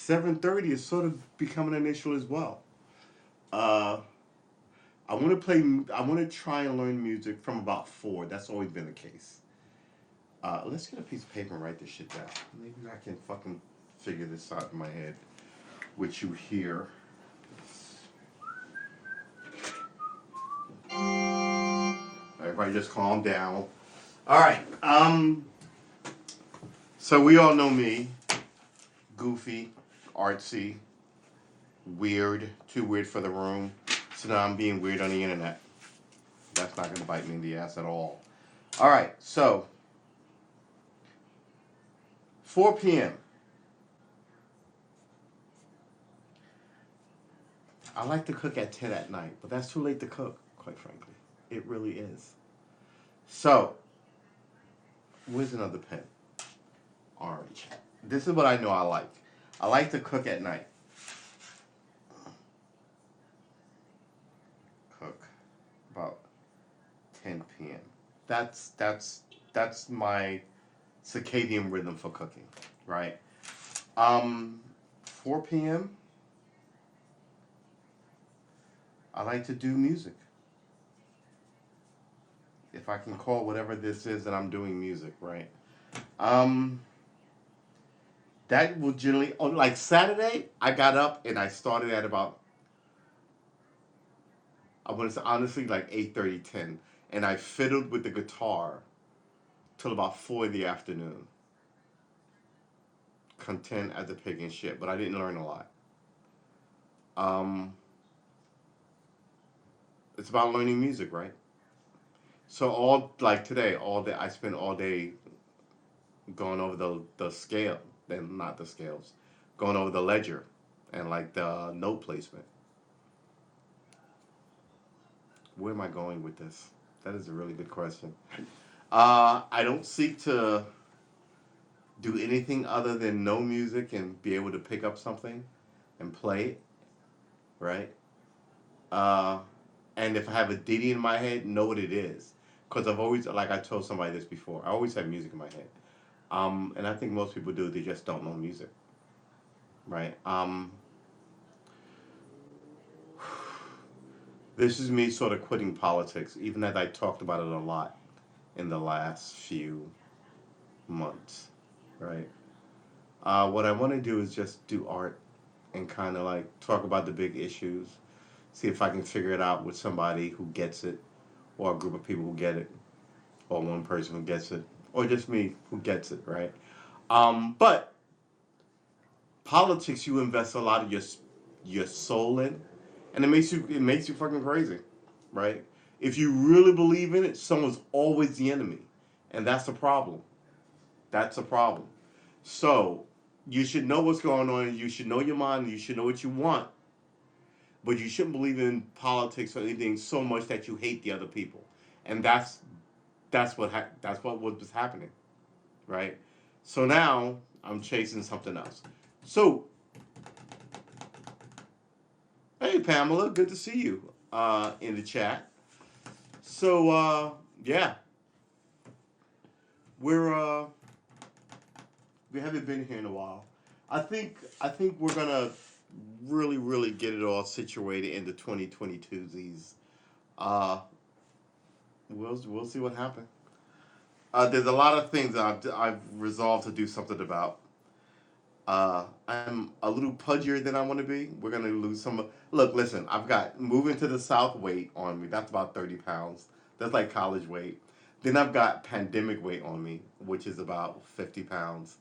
7:30 is sort of becoming an issue as well. Uh, I want to play. I want to try and learn music from about 4. That's always been the case. Let's get a piece of paper and write this shit down. Maybe I can fucking figure this out in my head. Which you hear. Everybody just calm down. All right. So we all know me. Goofy, artsy, weird, too weird for the room. So now I'm being weird on the internet. That's not going to bite me in the ass at all. All right, so 4 p.m. I like to cook at 10 at night, but that's too late to cook, quite frankly. It really is. So, where's another pen? Orange. This is what I know I like. I like to cook at night. Cook about 10 p.m. That's my circadian rhythm for cooking, right? 4 p.m. I like to do music. If I can call whatever this is that I'm doing music, right? That will generally, on like Saturday, I got up and I started at about, I want to say honestly like 8:30, 10. And I fiddled with the guitar till about 4 in the afternoon. Content as a pig and shit, but I didn't learn a lot. Um, it's about learning music, right? So all like today, all day I spent all day going over the scale, then not the scales, going over the ledger and like the note placement. Where am I going with this? That is a really good question. I don't seek to do anything other than know music and be able to pick up something and play it, right? Uh, and if I have a ditty in my head, know what it is. Because I've always, like I told somebody this before, I always have music in my head. And I think most people do, they just don't know music, right? This is me sort of quitting politics, even as I talked about it a lot in the last few months, right? What I want to do is just do art and kind of like talk about the big issues, see if I can figure it out with somebody who gets it, or a group of people who get it, or one person who gets it, or just me who gets it, right? But politics, you invest a lot of your soul in, and it makes you fucking crazy, right? If you really believe in it, someone's always the enemy, and that's the problem. That's a problem. So you should know what's going on. You should know your mind. You should know what you want. But you shouldn't believe in politics or anything so much that you hate the other people. And that's what was happening, right? So now I'm chasing something else. So hey Pamela, good to see you in the chat. So yeah, we're we haven't been here in a while. I think we're gonna really get it all situated into 2022's. Uh, we'll see what happens. There's a lot of things that I've resolved to do something about. I'm a little pudgier than I want to be. We're gonna lose some. Look, listen. I've got moving to the south weight on me. That's about 30 pounds. That's like college weight. Then I've got pandemic weight on me, which is about 50 pounds.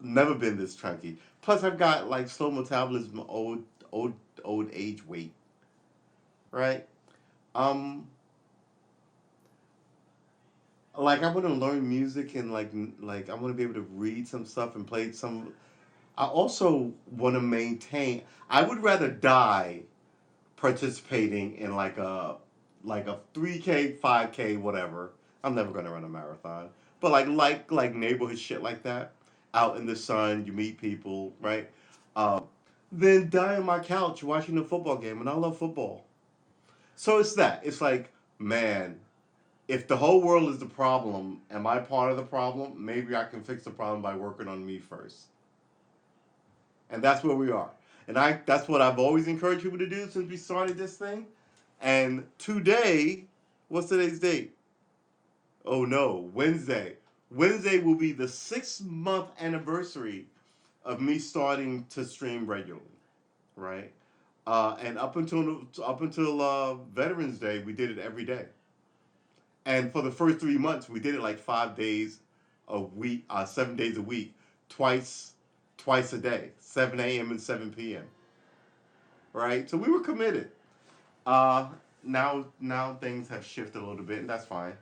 Never been this chunky. Plus, I've got like slow metabolism, old, old age weight, right? Um, like I want to learn music and like I want to be able to read some stuff and play some. I also want to maintain. I would rather die participating in like a 3K, 5K, whatever. I'm never gonna run a marathon, but like neighborhood shit like that, out in the sun, you meet people, right? Then die on my couch watching a football game, and I love football. So it's that. It's like, man, if the whole world is the problem, am I part of the problem? Maybe I can fix the problem by working on me first. And that's where we are. And that's what I've always encouraged people to do since we started this thing. And today, what's today's date? Oh no, Wednesday. Wednesday will be the 6 month anniversary of me starting to stream regularly, right? And up until Veterans Day, we did it every day. And for the first 3 months, we did it like 5 days a week, 7 days a week, twice, twice a day, 7 a.m. and 7 p.m. Right? So we were committed. Uh, now things have shifted a little bit, and that's fine.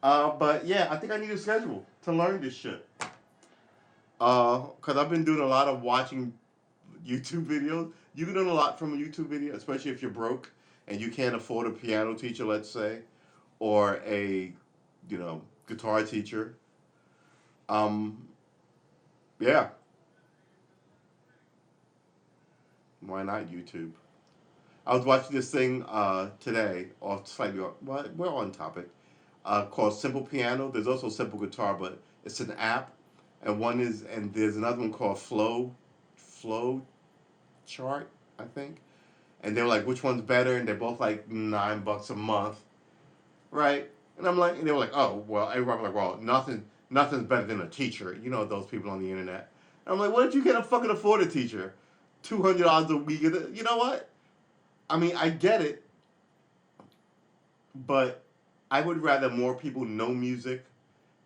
But yeah, I think I need a schedule to learn this shit. Cause I've been doing a lot of watching YouTube videos. You can learn a lot from a YouTube video, especially if you're broke and you can't afford a piano teacher, let's say, or a, guitar teacher. Um, yeah, why not YouTube? I was watching this thing today, or slightly, well, we're on topic, called Simple Piano. There's also Simple Guitar, but it's an app, and there's another one called Flow Chart, I think. And they were like, which one's better? And they're both like $9 a month, right? And they were like, oh, well, everybody was like, well, nothing's better than a teacher. You know those people on the internet. And I'm like, what if you can't fucking afford a teacher? $200 a week. You know what? I mean, I get it, but I would rather more people know music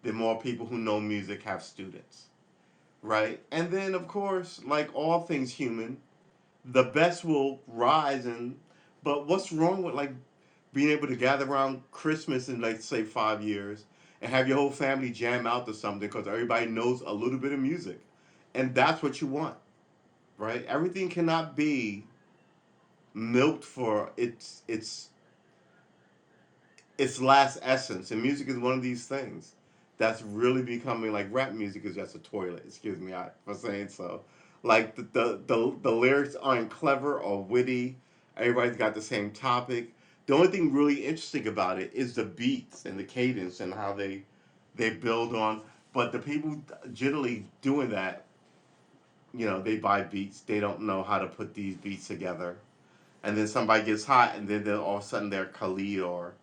than more people who know music have students, right? And then, of course, like all things human, the best will rise. But what's wrong with like being able to gather around Christmas in like say 5 years and have your whole family jam out to something because everybody knows a little bit of music, and that's what you want, right? Everything cannot be milked for its last essence, and music is one of these things that's really becoming like rap music is just a toilet. Excuse me for saying so. Like the lyrics aren't clever or witty. Everybody's got the same topic. The only thing really interesting about it is the beats and the cadence and how they build on. But the people generally doing that, they buy beats. They don't know how to put these beats together, and then somebody gets hot, and then all of a sudden they're Khalid or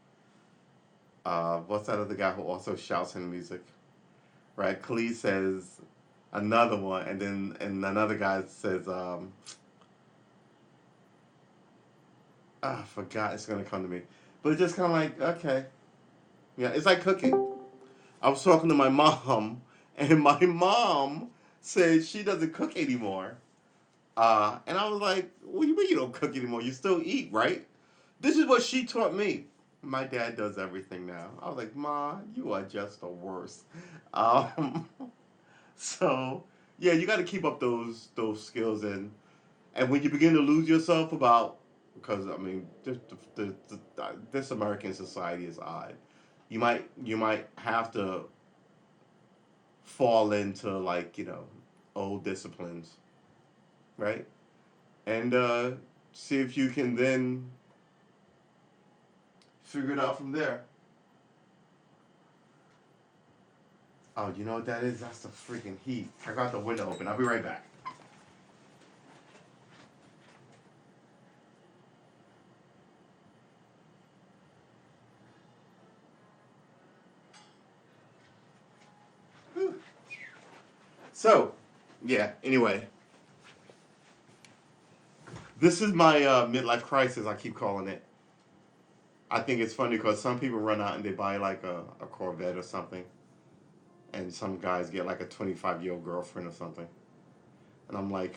what's that other guy who also shouts in music? Right? Khalid says another one, and another guy says, I forgot. It's gonna come to me, but it's just kind of like okay, yeah. It's like cooking. I was talking to my mom, and my mom said she doesn't cook anymore. And I was like, "What do you mean you don't cook anymore? You still eat, right?" This is what she taught me. My dad does everything now. I was like, Ma, you are just the worst. Um, so yeah, you got to keep up those skills, and when you begin to lose yourself about because I mean this American society is odd. You might have to fall into like old disciplines, right? And see if you can then figure it out from there. Oh, you know what that is? That's the freaking heat. I got the window open. I'll be right back. Whew. So, yeah, anyway. This is my midlife crisis, I keep calling it. I think it's funny because some people run out and they buy like a Corvette or something. And some guys get like a 25-year-old girlfriend or something. And I'm like,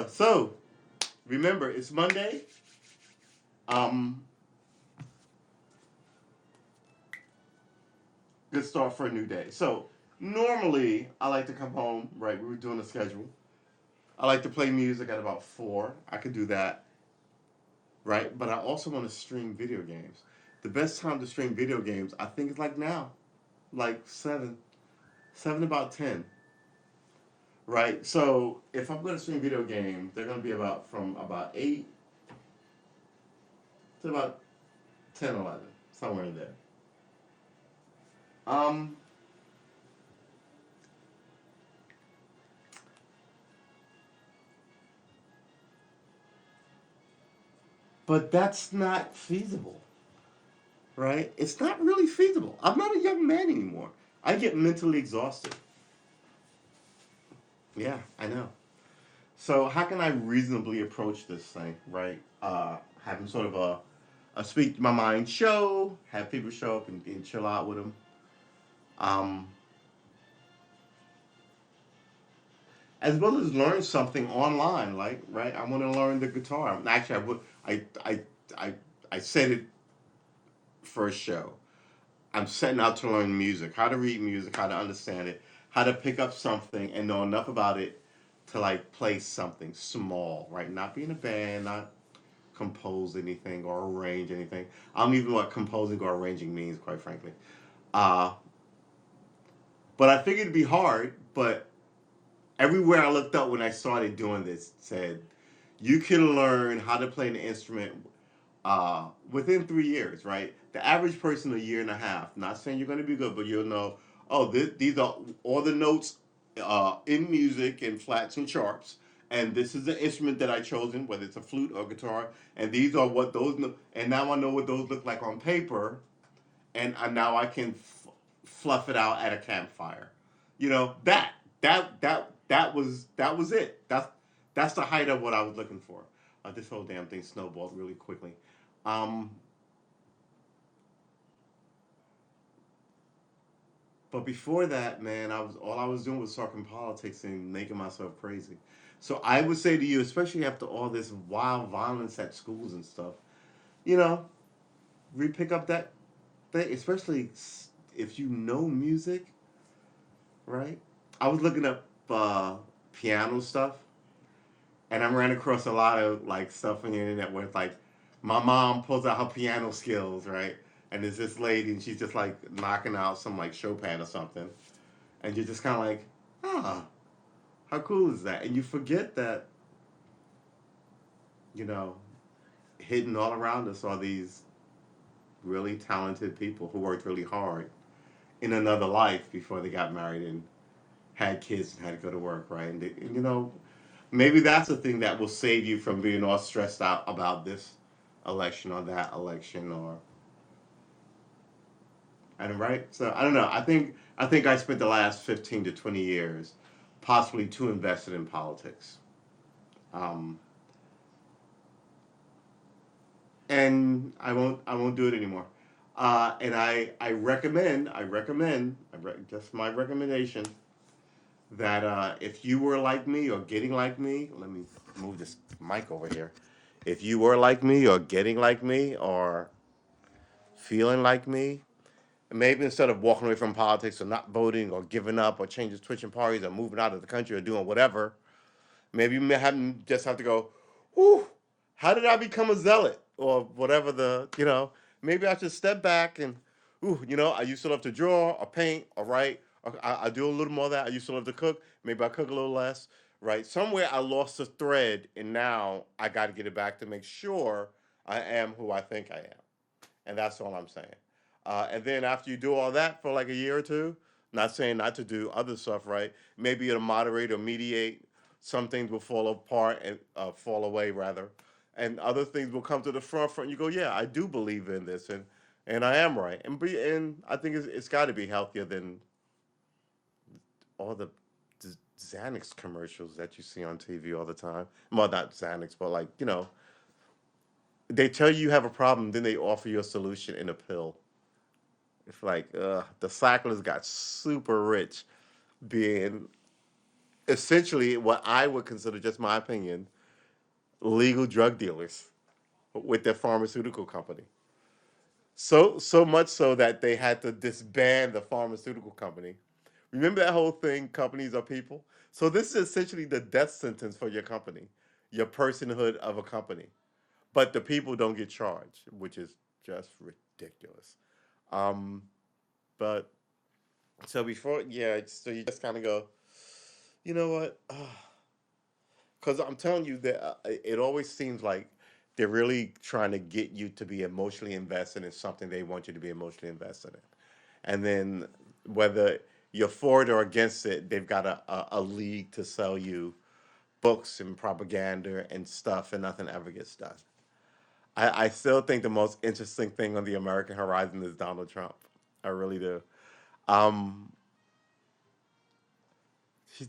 so remember, it's Monday. Um, Good start for a new day. So normally I like to come home. Right, we were doing a schedule. I like to play music at about 4. I could do that. Right, but I also want to stream video games. The best time to stream video games, I think, is like now, like 7 about 10. Right, so if I'm going to stream video games, they're going to be about from about 8 to about 10, 11, somewhere in there. Um, but that's not feasible, right? It's not really feasible. I'm not a young man anymore. I get mentally exhausted. Yeah, I know. So how can I reasonably approach this thing, right? Having sort of a speak my mind show, have people show up and chill out with them. Um, as well as learn something online, like right. I want to learn the guitar. Actually, I would. I I said it first show. I'm setting out to learn music, how to read music, how to understand it, how to pick up something and know enough about it to like play something small, right? Not be in a band, not compose anything or arrange anything. I don't even know what composing or arranging means, quite frankly. Uh, but I figured it'd be hard. But everywhere I looked up when I started doing this said you can learn how to play an instrument within 3 years, right? The average person a year and a half. Not saying you're going to be good, but you'll know. Oh, these are all the notes in music and flats and sharps, and this is the instrument that I chosen, whether it's a flute or guitar, and these are what those. And now I know what those look like on paper, and now I can fluff it out at a campfire. You know that was it. That's the height of what I was looking for. This whole damn thing snowballed really quickly. Um, but before that, man, I was doing was talking politics and making myself crazy. So I would say to you, especially after all this wild violence at schools and stuff, you know, re-pick up that thing, especially if you know music, right? I was looking up piano stuff, and I ran across a lot of like stuff on the internet where it's like my mom pulls out her piano skills, right? And there's this lady, and she's just like knocking out some like Chopin or something, and you're just kind of like, ah, how cool is that? And you forget that, you know, hidden all around us are these really talented people who worked really hard in another life before they got married and had kids and had to go to work, right? And you know, maybe that's the thing that will save you from being all stressed out about this election or that election or and right. So I don't know. I think I spent the last 15 to 20 years possibly too invested in politics. Um, and I won't do it anymore. And just my recommendation that if you were like me or getting like me, let me move this mic over here. If you were like me or getting like me or feeling like me, maybe instead of walking away from politics or not voting or giving up or changing switching parties or moving out of the country or doing whatever, maybe you may just have to go, whew, how did I become a zealot? Or whatever maybe I should step back and, I used to love to draw or paint or write. Or I do a little more of that. I used to love to cook. Maybe I cook a little less, right? Somewhere I lost the thread and now I got to get it back to make sure I am who I think I am. And that's all I'm saying. And then after you do all that for like a year or two, not saying not to do other stuff, right? Maybe it'll moderate or mediate. Some things will fall apart and fall away rather, and other things will come to the front. You go, yeah, I do believe in this, and I am right, and I think it's got to be healthier than all the Xanax commercials that you see on TV all the time. Well, not Xanax, but like they tell you have a problem, then they offer you a solution in a pill. It's like the cyclists got super rich being essentially what I would consider, just my opinion, legal drug dealers with their pharmaceutical company. So much so that they had to disband the pharmaceutical company. Remember that whole thing, companies are people? So this is essentially the death sentence for your company, your personhood of a company. But the people don't get charged, which is just ridiculous. Um, but so before, yeah, so you just kind of go, you know what? Because I'm telling you that it always seems like they're really trying to get you to be emotionally invested in something they want you to be emotionally invested in. And then whether you're for it or against it, they've got a league to sell you books and propaganda and stuff, and nothing ever gets done. I still think the most interesting thing on the American horizon is Donald Trump. I really do. Um,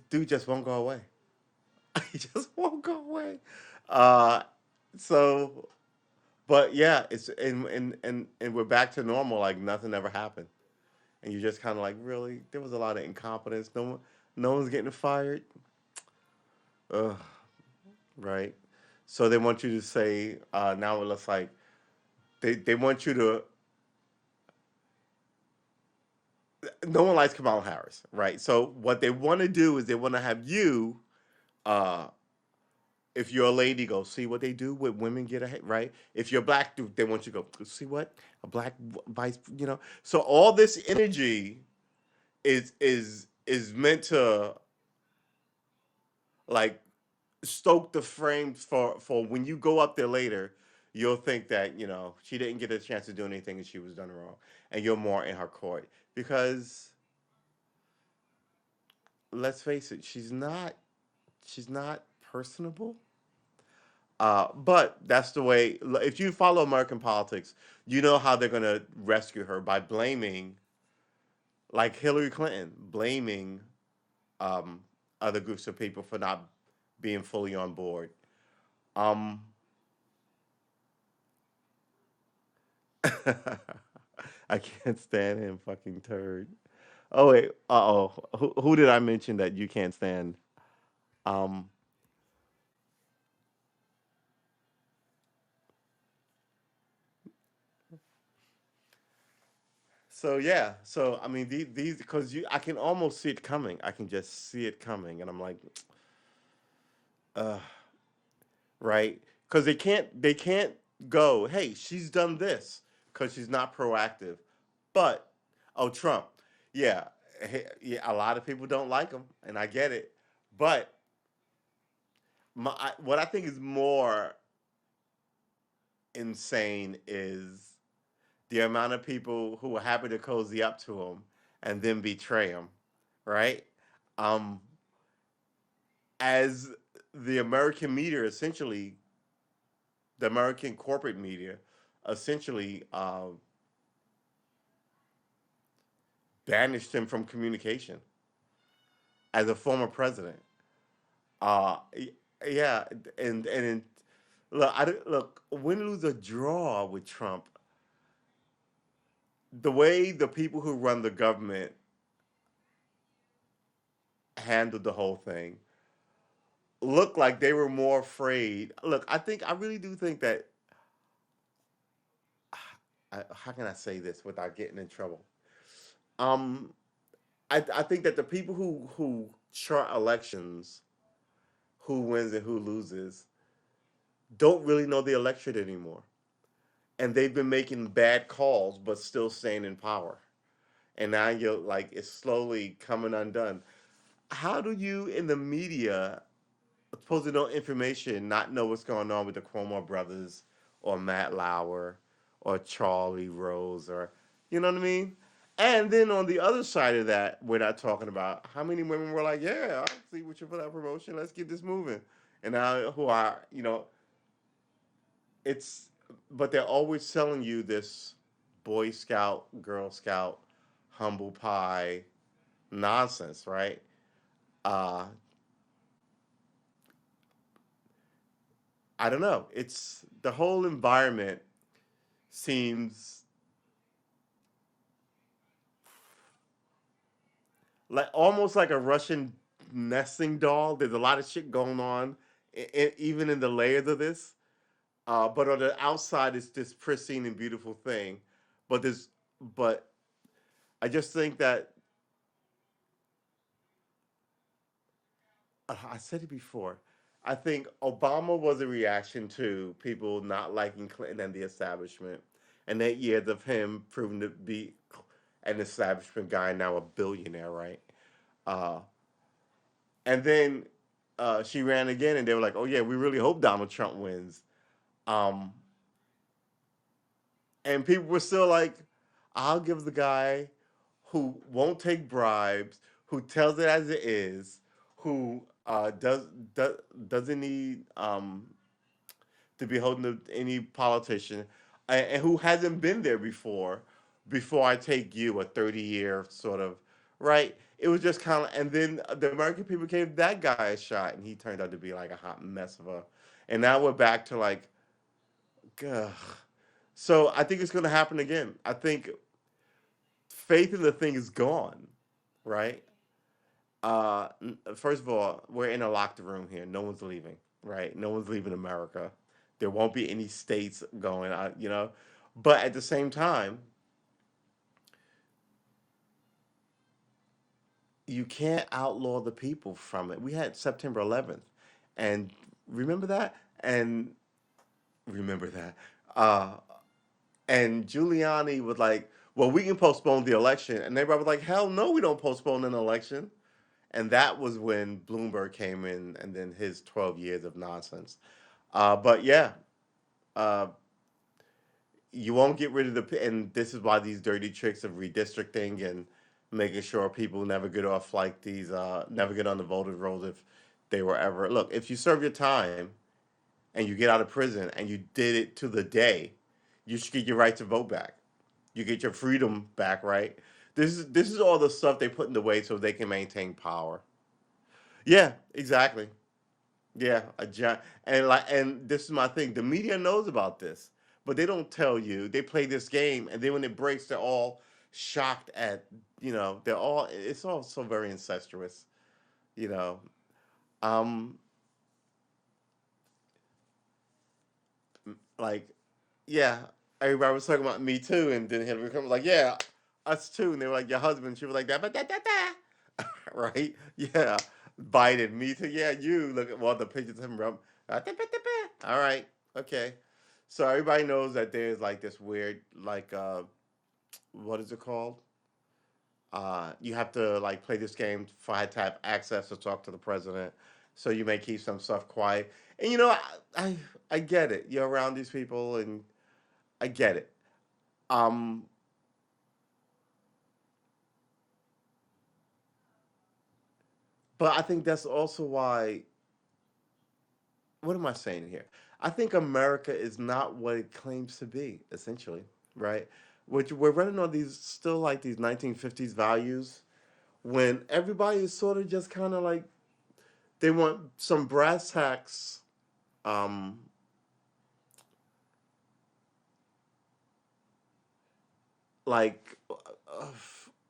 dude just won't go away. He just won't go away. Uh, so, but yeah, it's and we're back to normal. Like nothing ever happened, and you're just kind of like, really, there was a lot of incompetence. No one's getting fired. Ugh, right. So they want you to say now it looks like they want you to. No one likes Kamala Harris, right? So what they want to do is they want to have you, uh, if you're a lady, go see what they do with women get ahead, right? If you're black, they want you to go see what a black vice, you know. So all this energy is meant to like stoke the frames for when you go up there later, you'll think that she didn't get a chance to do anything and she was done wrong, and you're more in her court because let's face it, she's not personable. But that's the way. If you follow American politics, you know how they're gonna rescue her by blaming, like Hillary Clinton, blaming um, other groups of people for not being fully on board. Um, I can't stand him, fucking turd. Oh wait, who did I mention that you can't stand? Um, so yeah, so I mean these because I can almost see it coming. I can just see it coming, and I'm like, uh, right? Because they can't go, hey, she's done this because she's not proactive. But Trump, yeah, yeah, a lot of people don't like him, and I get it. But what I think is more insane is the amount of people who are happy to cozy up to him and then betray him, right? Um, as the American media essentially, the American corporate media essentially banished him from communication as a former president. Uh, yeah, and look, win, lose, or draw with Trump, the way the people who run the government handled the whole thing looked like they were more afraid. Look, I really do think that. How can I say this without getting in trouble? Um, I think that the people who chart elections, who wins and who loses, don't really know the electorate anymore, and they've been making bad calls but still staying in power. And now you're like it's slowly coming undone. How do you in the media supposed to know information, not know what's going on with the Cuomo brothers or Matt Lauer or Charlie Rose or you know what I mean? And then on the other side of that, we're not talking about how many women were like, yeah, I'll see what you for that promotion. Let's get this moving. And now who are, it's, but they're always selling you this Boy Scout, Girl Scout, humble pie nonsense, right? Uh, I don't know. It's the whole environment seems like almost like a Russian nesting doll. There's a lot of shit going on, even in the layers of this. But on the outside, it's this pristine and beautiful thing. But there's, but I just think that I said it before. I think Obama was a reaction to people not liking Clinton and the establishment, and 8 years of him proving to be an establishment guy, now a billionaire, right? Uh, and then she ran again, and they were like, "Oh yeah, we really hope Donald Trump wins." Um, and people were still like, "I'll give the guy who won't take bribes, who tells it as it is, who doesn't need to be holding any politician, and who hasn't been there before I take you a 30-year sort of, right. It was just kind of, and then the American people gave that guy a shot, and he turned out to be like a hot mess of a, and now we're back to like, ugh. So I think it's going to happen again. I think faith in the thing is gone, right? First of all, we're in a locked room here. No one's leaving, right? No one's leaving America. There won't be any states going, But at the same time, you can't outlaw the people from it. We had September 11th, and remember that, and remember that, uh, and Giuliani was like, "Well, we can postpone the election," and everybody was like, "Hell no, we don't postpone an election." And that was when Bloomberg came in, and then his 12 years of nonsense. But yeah, uh, you won't get rid of and this is why these dirty tricks of redistricting and making sure people never get off like these, never get on the voter rolls if they were ever. Look, if you serve your time and you get out of prison and you did it to the day, you should get your right to vote back. You get your freedom back, right? This is all the stuff they put in the way so they can maintain power. Yeah, exactly. Yeah, a giant, and this is my thing. The media knows about this, but they don't tell you. They play this game, and then when it breaks, they're all shocked at, they're all, it's all so very incestuous, you know. Um like, yeah, everybody was talking about Me Too, and then Hillary Clinton was like, "Yeah, us too." And they were like, "Your husband." She was like, "That, but that." Right? Yeah. Biden, Me Too. Yeah, you look at, well, the pictures of him. All right, okay. So everybody knows that there's like this weird, like, what is it called? You have to like play this game for to have access to talk to the president. So you may keep some stuff quiet. And I I get it. You're around these people, and I get it. Um, but I think that's also why. What am I saying here? I think America is not what it claims to be, essentially, right? Which we're running on these still like these 1950s values when everybody is sort of just kind of like they want some brass tacks, um, like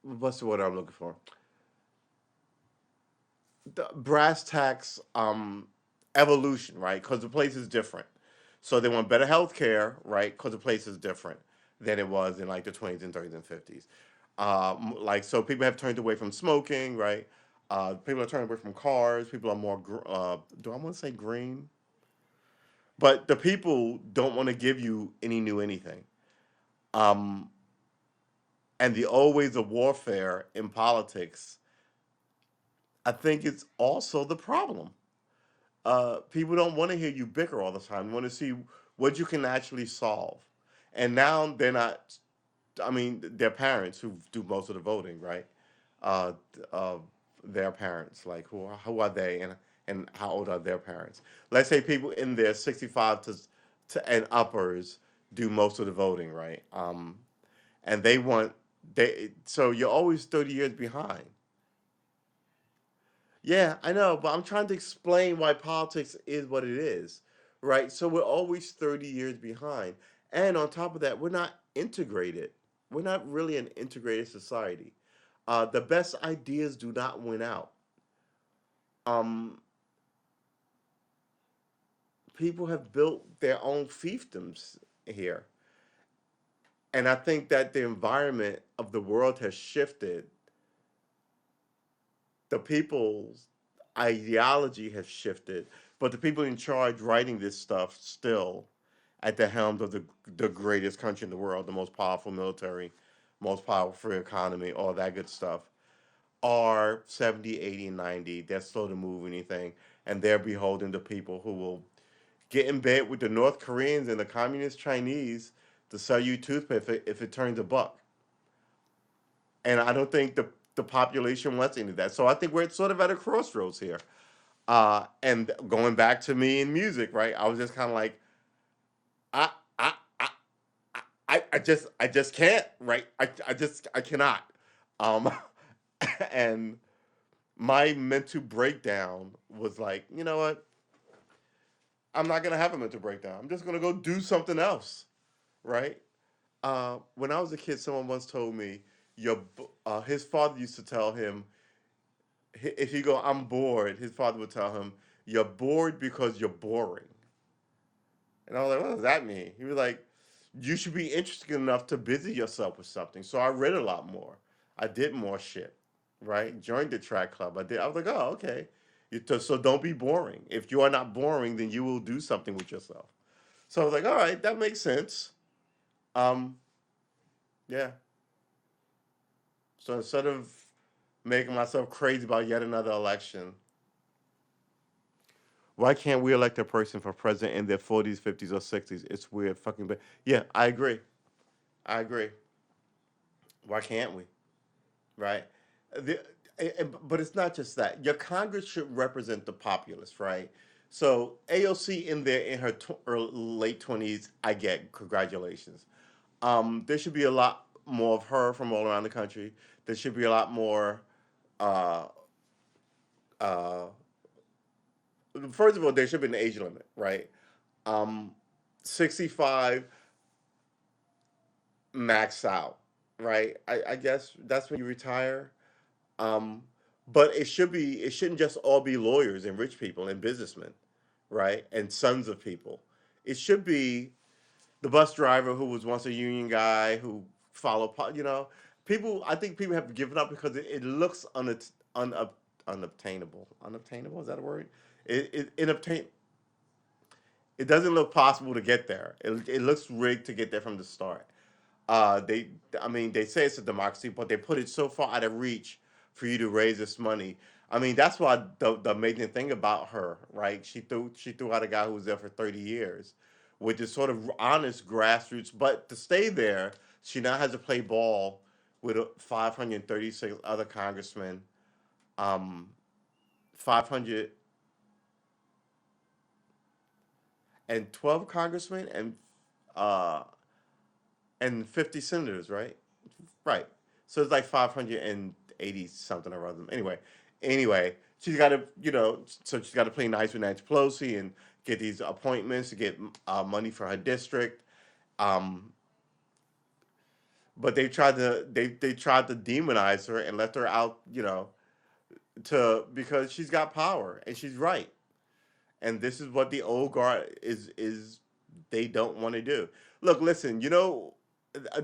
what's the word I'm looking for? The brass tacks evolution, right? Because the place is different. So they want better health care, right? Because the place is different than it was in like the 20s and 30s and 50s. Like, so people have turned away from smoking, right? People are turning away from cars. People are more, do I want to say green? But the people don't want to give you any new anything. Um, and the old ways of warfare in politics, I think it's also the problem. People don't want to hear you bicker all the time. They want to see what you can actually solve. And now they're not. I mean, their parents who do most of the voting, right? Uh, uh, their parents, like who are they, and how old are their parents? Let's say people in their 65 to and uppers do most of the voting, right? And they want so you're always 30 years behind. Yeah, I know, but I'm trying to explain why politics is what it is, right? So we're always 30 years behind. And on top of that, we're not integrated. We're not really an integrated society. The best ideas do not win out. Um, People have built their own fiefdoms here. And I think that the environment of the world has shifted. The people's ideology has shifted, but the people in charge writing this stuff still at the helm of the greatest country in the world, the most powerful military, most powerful economy, all that good stuff, are 70, 80, and 90. They're slow to move anything, and they're beholden to people who will get in bed with the North Koreans and the Communist Chinese to sell you toothpaste if it turns a buck. And I don't think the population wants any of that. So I think we're sort of at a crossroads here. And going back to me in music, right? I was just kind of like, I I I I just can't, right? I cannot. Um and my mental breakdown was like, you know what? I'm not gonna have a mental breakdown. I'm just gonna go do something else, right? When I was a kid, someone once told me his father used to tell him if he go, I'm bored. His father would tell him, you're bored because you're boring. And I was like, what does that mean? He was like, you should be interested enough to busy yourself with something. So I read a lot more. I did more shit, right? Joined the track club. I was like, oh, okay. So don't be boring. If you are not boring, then you will do something with yourself. So I was like, all right, that makes sense. Um, yeah. So instead of making myself crazy about yet another election, why can't we elect a person for president in their 40s, 50s, or 60s? It's weird. Fucking. Yeah, I agree. I agree. Why can't we? Right? The, but it's not just that. Your Congress should represent the populace, right? So AOC in her late 20s, I get congratulations. There should be a lot more of her from all around the country. There should be a lot more. Uh, uh, First of all, there should be an age limit, right? Um, 65 max out, right? I guess that's when you retire. Um, but it shouldn't just all be lawyers and rich people and businessmen, right? And sons of people. It should be the bus driver who was once a union guy who followed, people. I think people have given up because it looks unobtainable. Unobtainable, is that a word? Inobtain. It doesn't look possible to get there. It looks rigged to get there from the start. They, I mean, they say it's a democracy, but they put it so far out of reach for you to raise this money. I mean, that's why the amazing thing about her, right? She threw out a guy who was there for 30 years, with this sort of honest grassroots. But to stay there, she now has to play ball with 536 other congressmen, um, 512 congressmen, uh, and 50 senators, right? Right. So it's like 580 something or other. Anyway, she's got to, so she's got to play nice with Nancy Pelosi and get these appointments to get money for her district. Um, but they tried to demonize her and left her out, to because she's got power and she's right. And this is what the old guard is they don't want to do. Look, listen, uh,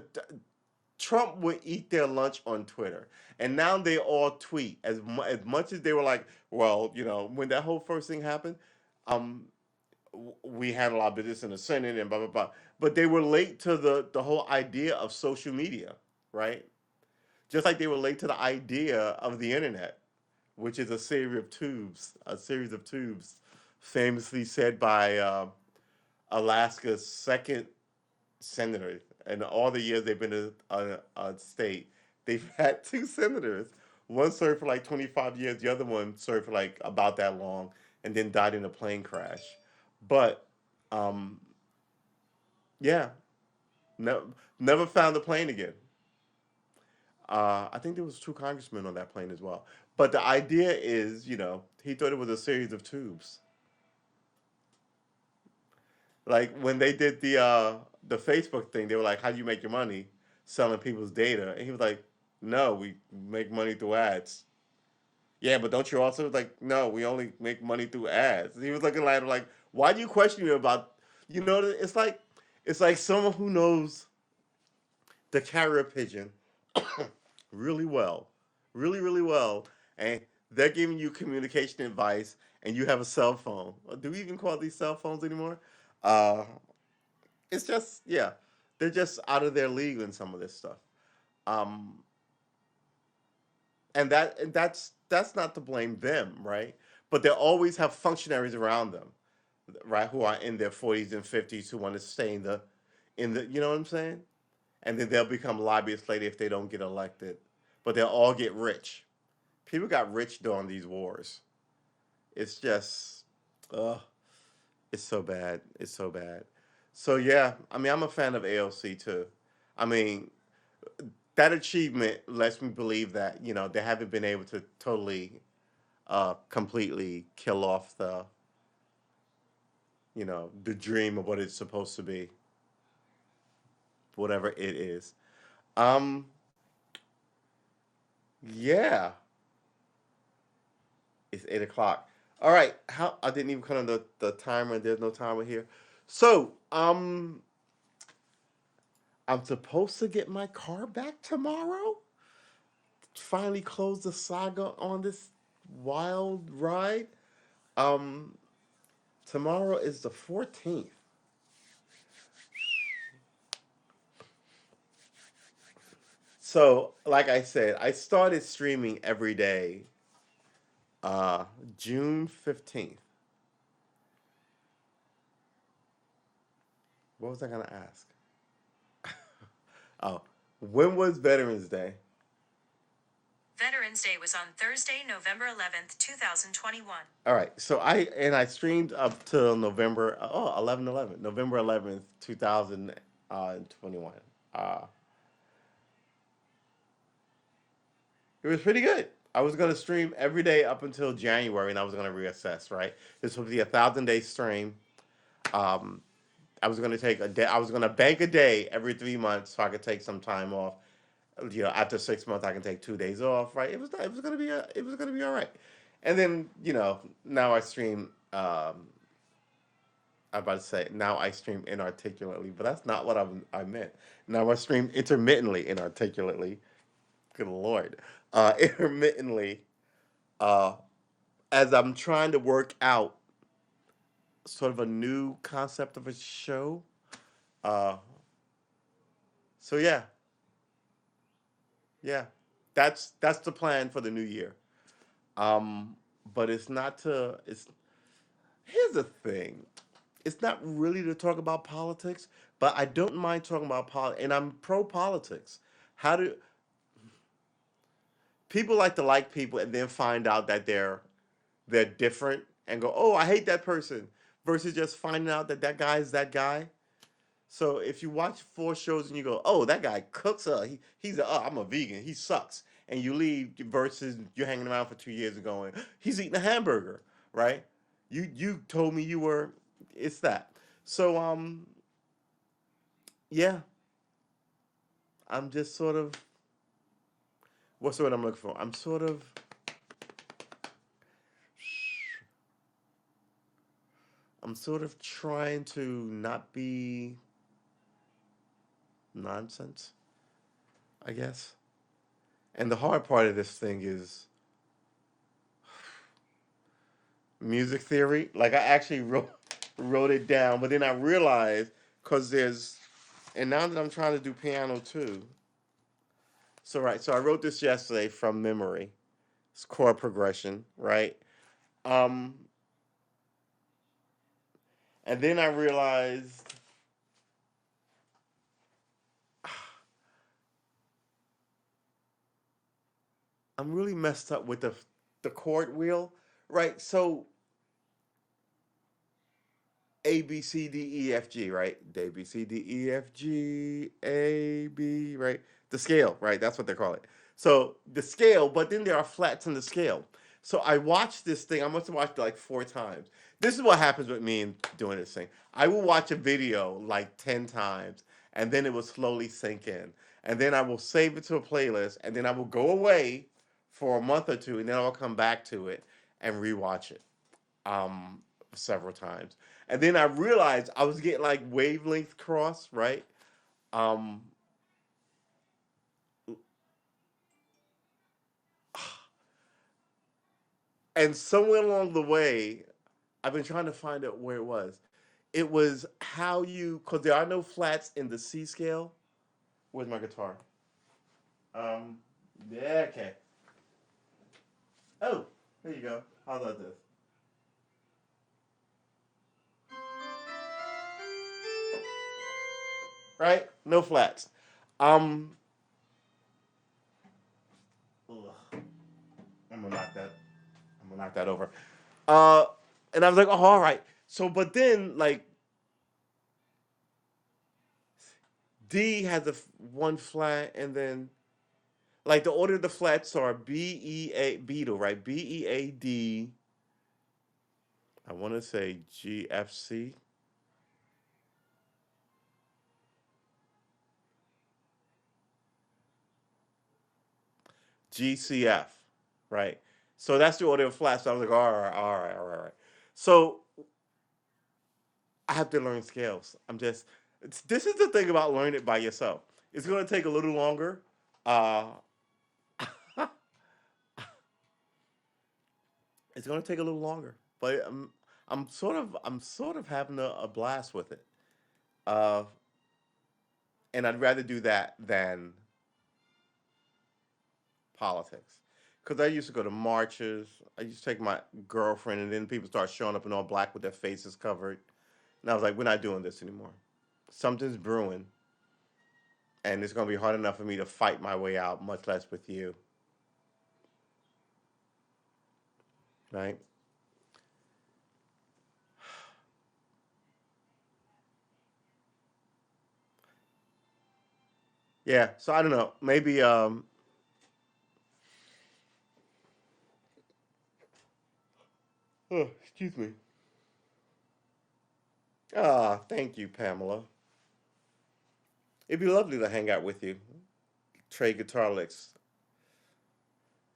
Trump would eat their lunch on Twitter, and now they all tweet as much as they were like, well, when that whole first thing happened, um, we handle our business in the Senate and blah blah blah. But they were late to the whole idea of social media, right? Just like they were late to the idea of the internet, which is a series of tubes, famously said by Alaska's second senator. And all the years they've been a state, they've had two senators. One served for like 25 years, the other one served for like about that long, and then died in a plane crash. But um, yeah, never found the plane again. I think there was two congressmen on that plane as well. But the idea is, he thought it was a series of tubes. Like when they did the Facebook thing, they were like, "How do you make your money selling people's data?" And he was like, "No, we make money through ads." Yeah, but don't you also like? No, we only make money through ads. And he was looking like, "Why do you question me about?" It's like someone who knows the carrier pigeon really well, really really well, and they're giving you communication advice, and you have a cell phone. Do we even call these cell phones anymore? Uh, it's just yeah, they're just out of their league in some of this stuff. Um, and that's not to blame them, right? But they always have functionaries around them, right, who are in their 40s and 50s who want to stay in the you know what I'm saying? And then they'll become lobbyists later if they don't get elected, but they'll all get rich. People got rich during these wars. It's just, ugh, it's so bad. It's so bad. So yeah, I mean, I'm a fan of AOC too. I mean, that achievement lets me believe that they haven't been able to totally, completely kill off the dream of what it's supposed to be, whatever it is. Um, yeah, it's 8 o'clock. All right, how I didn't even cut on the timer. There's no timer here. So, I'm supposed to get my car back tomorrow. Finally close the saga on this wild ride. Um, Tomorrow is the 14th. So, like I said, I started streaming every day, uh, June 15th. What was I going to ask? Oh, when was Veterans Day? Veterans Day was on Thursday, November 11th, 2021. All right. So I streamed up till November, 11/11, November 11th, 2021. Uh it was pretty good. I was going to stream every day up until January and I was going to reassess, right? This would be a 1,000-day stream. Um I was going to take a day. I was going to bank a day every 3 months so I could take some time off. After 6 months, I can take 2 days off. Right? It was gonna be all right. And then now I stream. I'm about to say now I stream inarticulately, but that's not what I meant. Now I stream intermittently inarticulately. Good lord, intermittently. Uh, as I'm trying to work out sort of a new concept of a show. Uh, so yeah, yeah, that's the plan for the new year. Um, but it's not to. It's Here's the thing. It's not really to talk about politics, but I don't mind talking about politics, and I'm pro politics. How do people like people and then find out that they're different and go, "Oh, I hate that person," versus just finding out that that guy is that guy. So if you watch four shows and you go, "Oh, that guy cooks. I'm a vegan. He sucks," and you leave versus you're hanging around for 2 years and going, "He's eating a hamburger," right? You told me you were. It's that. So yeah, I'm just sort of what's the word I'm looking for? I'm sort of trying to not be nonsense, I guess. And the hard part of this thing is music theory. Like I actually wrote it down, but then I realized because and now that I'm trying to do piano too. So right, so I wrote this yesterday from memory. It's chord progression, right? Um, and then I realized I'm really messed up with the chord wheel, right? So A B C D E F G, right? A B C D E F G A B, right? The scale, right? That's what they call it. So the scale, but then there are flats in the scale. So I watched this thing. I must have watched it like 4 times. This is what happens with me in doing this thing. I will watch a video like 10 times, and then it will slowly sink in, and then I will save it to a playlist, and then I will go away for a month or two, and then I'll come back to it and rewatch it um, several times. And then I realized I was getting like wavelength cross, right? Um, and somewhere along the way, I've been trying to find out where it was. It was how because there are no flats in the C scale. Where's my guitar? Um, yeah, okay. Oh, here you go. How about this? Right? No flats. Um, ugh, I'm gonna knock that. I'm gonna knock that over. Uh, and I was like, oh, all right. So, but then, like, D has one flat, and then like the order of the flats are beetle, right? Bead. I want to say GFC, GCF, right? So that's the order of flats. So I was like, all right, all right, all right, all right. So I have to learn scales. This is the thing about learning it by yourself. It's going to take a little longer. Uh, it's going to take a little longer, but I'm sort of having a blast with it. Uh, and I'd rather do that than politics. Because I used to go to marches. I used to take my girlfriend, and then people start showing up in all black with their faces covered. And I was like, we're not doing this anymore. Something's brewing, and it's going to be hard enough for me to fight my way out, much less with you, right? Yeah, so I don't know. Maybe, oh, excuse me. Ah, thank you, Pamela. It'd be lovely to hang out with you. Trade guitar licks.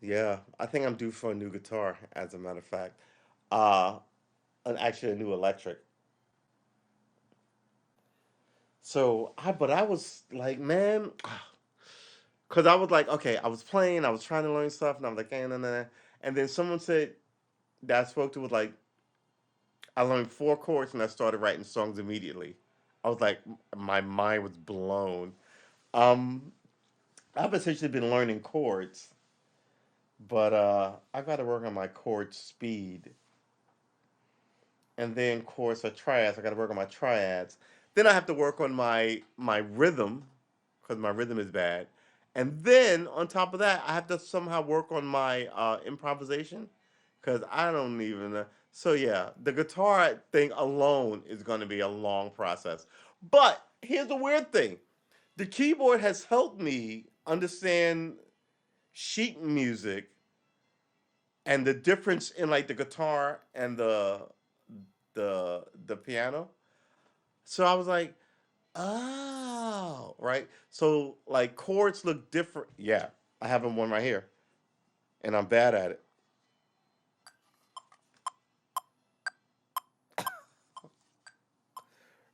Yeah, I think I'm due for a new guitar, as a matter of fact. Uh, actually, a new electric. But I was like, man, because I was like, okay, I was playing, I was trying to learn stuff, and I was like, nah, nah, nah. And then someone said that I spoke to was like, I learned four chords and I started writing songs immediately. I was like, my mind was blown. Um, I've essentially been learning chords, but I got to work on my chord speed, and then chords are triads. I got to work on my triads. Then I have to work on my rhythm because my rhythm is bad. And then on top of that, I have to somehow work on my improvisation because I don't even know. So yeah, the guitar thing alone is going to be a long process. But here's the weird thing: the keyboard has helped me understand sheet music and the difference in like the guitar and the piano. So I was like, oh, right. So like chords look different. Yeah, I have one right here, and I'm bad at it.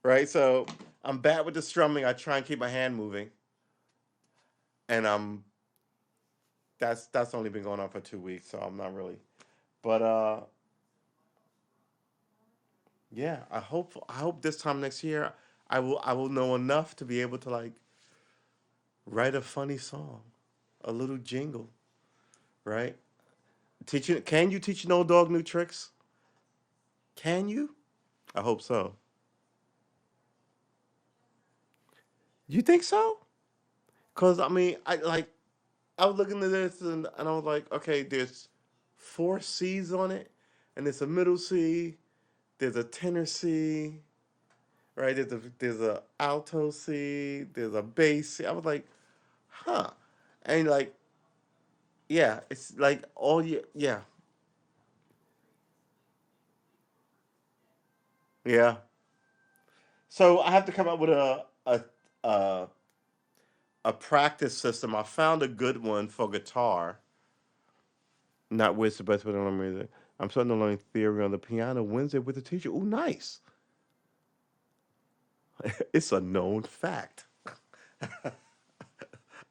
Right. So I'm bad with the strumming. I try and keep my hand moving, and that's only been going on for 2 weeks, so I'm not really. But yeah, I hope this time next year I will know enough to be able to like write a funny song, a little jingle, right? Can you teach an old dog new tricks? Can you? I hope so. You think so? Cause I mean, I was looking at this and I was like, okay, there's four C's on it, and there's a middle C, there's a tenor C, right? There's a alto C, there's a bass C. I was like, huh, and like, yeah, it's like all you, yeah, yeah. So I have to come up with a a practice system. I found a good one for guitar. Not with the best way to learn music. I'm starting to learn theory on the piano Wednesday with the teacher. Ooh, nice. It's a known fact.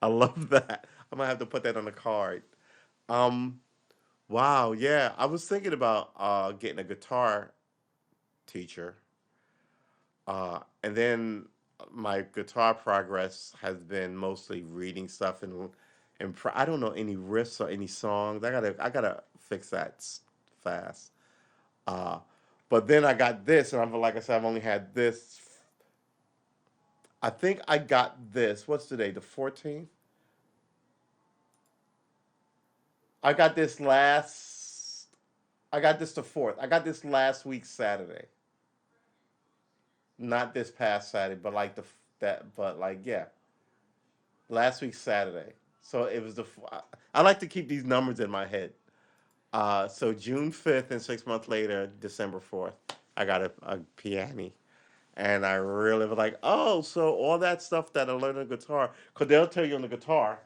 I love that. I might have to put that on the card. Um, wow, yeah. I was thinking about getting a guitar teacher. And then my guitar progress has been mostly reading stuff and I don't know any riffs or any songs. I gotta fix that fast. Uh, but then I got this, and I'm like I said, I've only had this. I think I got this. What's today? The 14th. I got this last. I got this the fourth. I got this last week Saturday, not this past Saturday, but like That, but like, yeah, last week Saturday. So it was I like to keep these numbers in my head. So June 5th, and 6 months later, December 4th, I got a piano. And I really was like, oh, so all that stuff that I learned on the guitar, because they'll tell you on the guitar,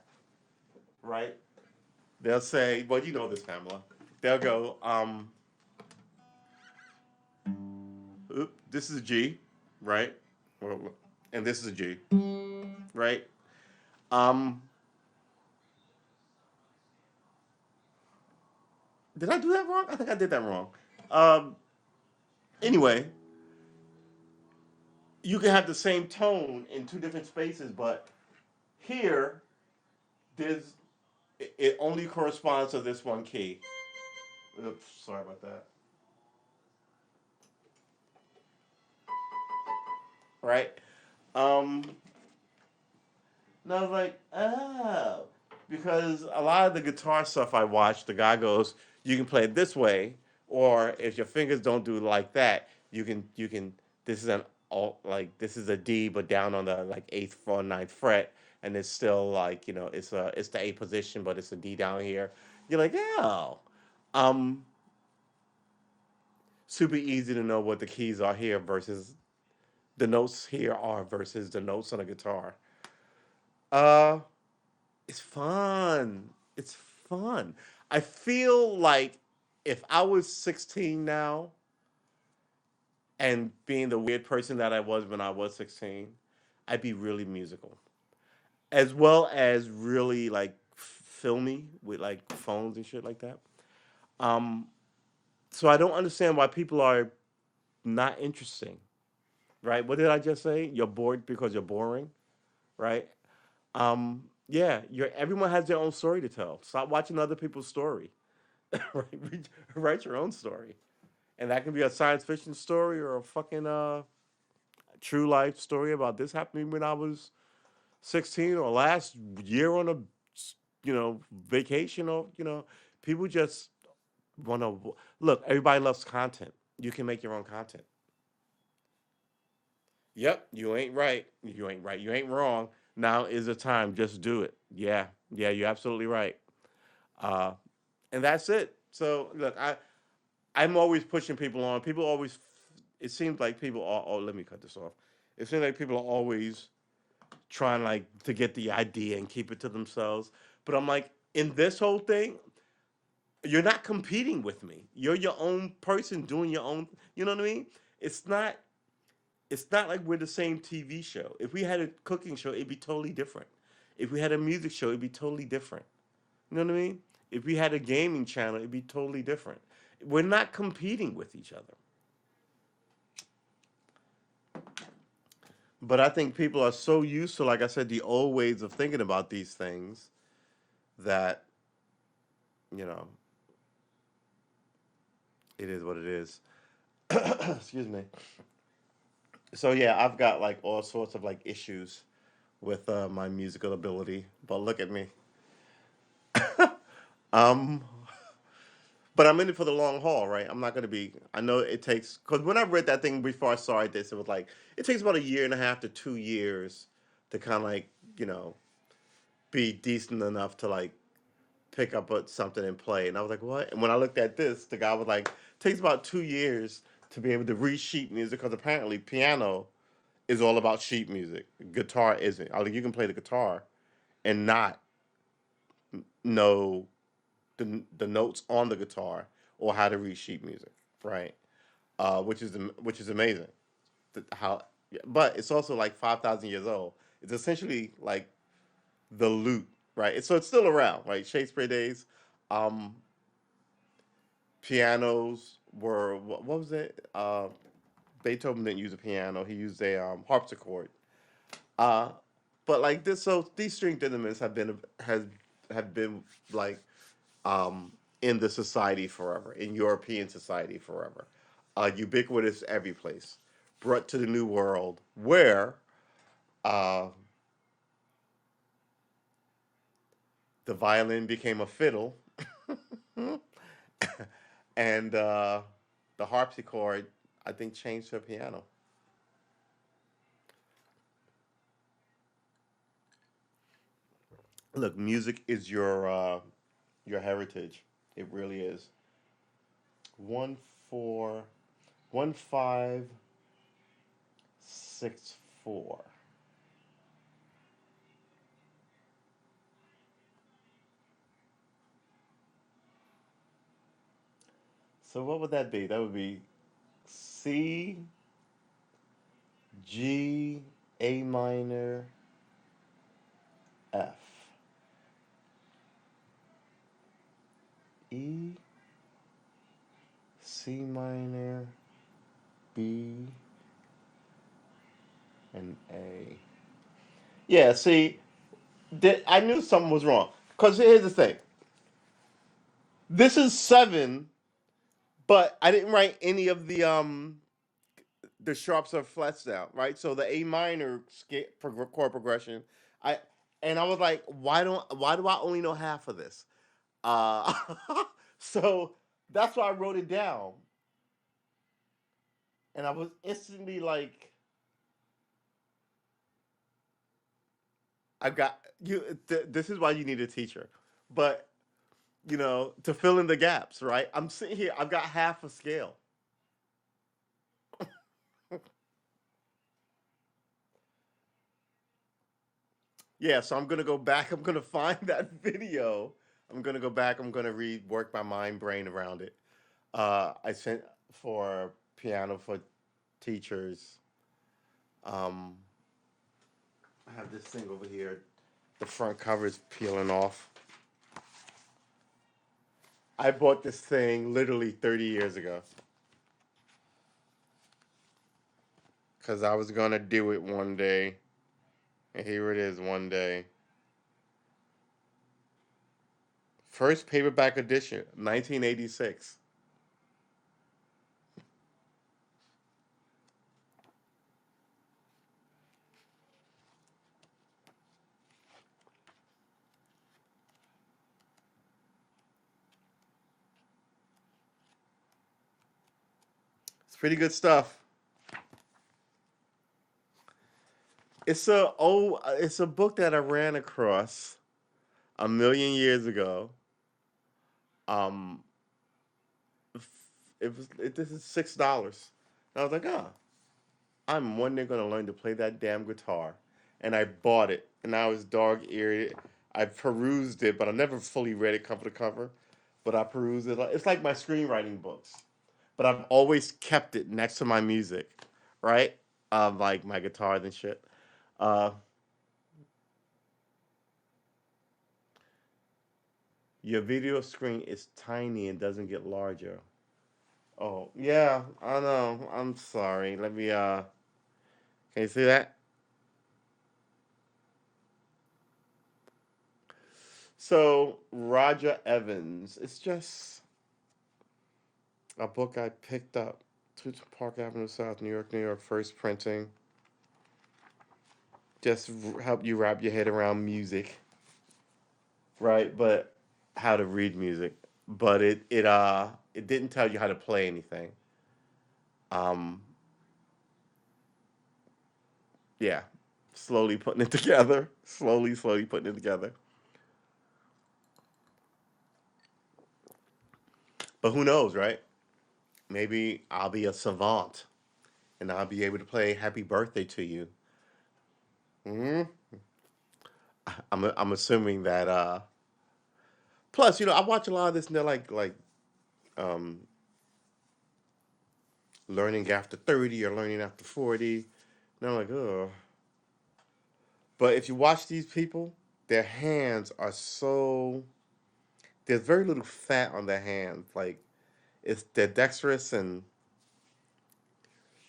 right? They'll say, well, you know this, Pamela. They'll go, this is a G, right? Well, and this is a G, right? Um, did I do that wrong? I think I did that wrong. Um, anyway, you can have the same tone in two different spaces, but here, there's it only corresponds to this one key. Oops, sorry about that. Right? Um, and I was like, oh, because a lot of the guitar stuff I watch, the guy goes, you can play it this way, or if your fingers don't do it like that, you can. This is an alt, like this is a D, but down on the like eighth or ninth fret, and it's still like it's the A position, but it's a D down here. You're like, oh, um, super easy to know what the keys are here versus the notes here are versus the notes on a guitar. Uh, it's fun. It's fun. I feel like if I was 16 now and being the weird person that I was when I was 16, I'd be really musical. As well as really like filmy with like phones and shit like that. Um so I don't understand why people are not interesting, right? What did I just say? You're bored because you're boring, right? Yeah, you're everyone has their own story to tell. Stop watching other people's story. Right? Write your own story, and that can be a science fiction story or a fucking true life story about this happening when I was 16 or last year on a vacation or people just want to look. Everybody loves content. You can make your own content. Yep, you ain't right. You ain't right. You ain't wrong. Now is the time. Just do it. Yeah, yeah, you're absolutely right. Uh, and that's it. So look, I'm always pushing people on. People always. It seems like people are. Oh, let me cut this off. It seems like people are always trying like to get the idea and keep it to themselves. But I'm like, in this whole thing, you're not competing with me. You're your own person doing your own. You know what I mean? It's not. It's not like we're the same TV show. If we had a cooking show, it'd be totally different. If we had a music show, it'd be totally different. You know what I mean? If we had a gaming channel, it'd be totally different. We're not competing with each other. But I think people are so used to, like I said, the old ways of thinking about these things that, you know, it is what it is. Excuse me. So yeah, I've got like all sorts of like issues with my musical ability. But look at me. um, but I'm in it for the long haul, right? I'm not gonna be. I know it takes because when I read that thing before I started this, it was like it takes about a year and a half to 2 years to kind of like you know be decent enough to like pick up something and play. And I was like, what? And when I looked at this, the guy was like, takes about 2 years to be able to read sheet music because apparently piano is all about sheet music. Guitar isn't. I mean, you can play the guitar and not know the notes on the guitar or how to read sheet music, right? Which is amazing. How, but it's also like 5,000 years old. It's essentially like the lute, right? So it's still around, right? Shakespeare days. Um, Pianos were what was it? Beethoven didn't use a piano; he used a harpsichord. Uh, but like this, so these string instruments have been like in the society forever, in European society forever, ubiquitous every place, brought to the New World where uh, the violin became a fiddle, and the harpsichord I think changed to a piano. Look, music is your heritage. It really is. 1 4 1 5 6 4. So what would that be? That would be C, G, A minor, F, E, C minor, B, and A. Yeah, see, I knew something was wrong. Because here's the thing. This is 7, but I didn't write any of the sharps or flats down, right? So the A minor chord progression, I and I was like, why do I only know half of this? Uh, so that's why I wrote it down, and I was instantly like, I got you. This is why you need a teacher, but to fill in the gaps, right? I'm sitting here, I've got half a scale. Yeah, so I'm gonna go back. I'm gonna find that video. I'm gonna go back. I'm gonna work my mind brain around it. I sent for piano for teachers. Um, I have this thing over here. The front cover is peeling off. I bought this thing literally 30 years ago because I was gonna do it one day, and here it is one day. First paperback edition, 1986. It's pretty good stuff. It's a book that I ran across a million years ago. Um, this is $6. And I was like, oh, I'm one day gonna learn to play that damn guitar, and I bought it, and I was dog eared. I perused it, but I never fully read it cover to cover. But I perused it. It's like my screenwriting books, but I've always kept it next to my music, right? Like my guitars and shit. Uh, your video screen is tiny and doesn't get larger. Oh yeah, I know. I'm sorry. Let me. Can you see that? So Roger Evans. It's just a book I picked up. Park Avenue South, New York, New York. First printing. Just help you wrap your head around music, right? But how to read music. But it didn't tell you how to play anything. Um, yeah, slowly putting it together. Slowly putting it together. But who knows, right? Maybe I'll be a savant and I'll be able to play Happy Birthday to You. Hmm. I'm assuming that. Plus, I watch a lot of this, and they're like um, learning after 30 or learning after 40. And I'm like, oh. But if you watch these people, their hands are so. There's very little fat on their hands. Like they're dexterous, and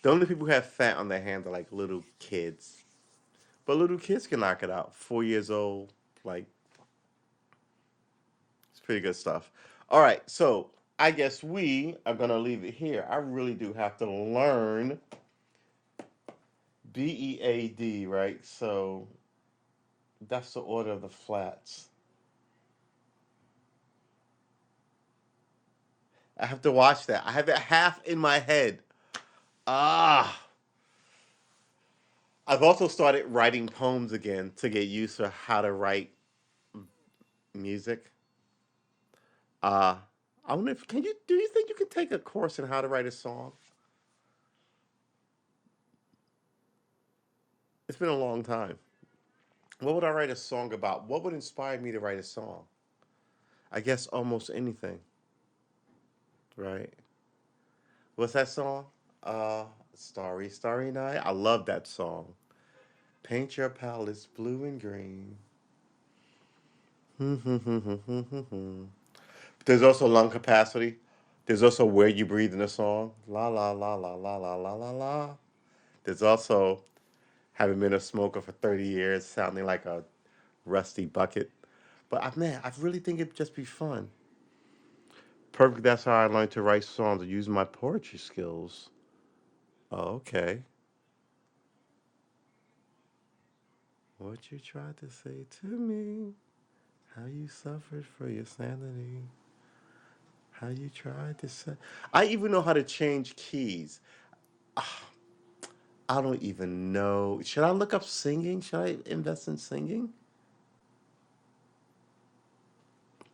the only people who have fat on their hands are like little kids. But little kids can knock it out. 4 years old, like it's pretty good stuff. All right, so I guess we are gonna leave it here. I really do have to learn BEAD, right? So that's the order of the flats. I have to watch that. I have it half in my head. Ah, I've also started writing poems again to get used to how to write music. Uh, I wonder if can you do you think you can take a course in how to write a song? It's been a long time. What would I write a song about? What would inspire me to write a song? I guess almost anything, right? What's that song? Uh, Starry, Starry Night. I love that song. Paint your palace blue and green. There's also lung capacity. There's also where you breathe in the song. La la la la la la la la la. There's also having been a smoker for 30 years, sounding like a rusty bucket. But man, I really think it'd just be fun. Perfect. That's how I learned to write songs and use my poetry skills. Oh, okay. What you tried to say to me, how you suffered for your sanity, how you tried to say. I even know how to change keys. I don't even know. Should I look up singing? Should I invest in singing?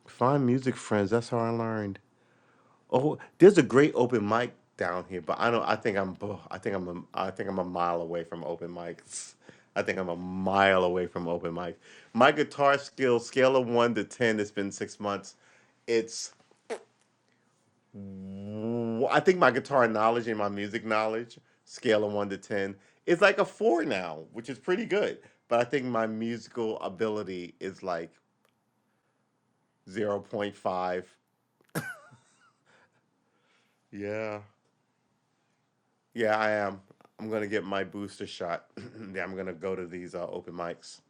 Find music friends. That's how I learned. Oh, there's a great open mic down here, but I don't. I think I'm. Oh, I think I'm a mile away from open mics. I think I'm a mile away from open mic. My guitar skill, scale of 1 to 10, it's been 6 months. It's. I think my guitar knowledge and my music knowledge, scale of 1 to 10, is like a 4 now, which is pretty good. But I think my musical ability is like 0.5. Yeah. Yeah, I am. I'm gonna get my booster shot. Yeah, I'm gonna go to these open mics,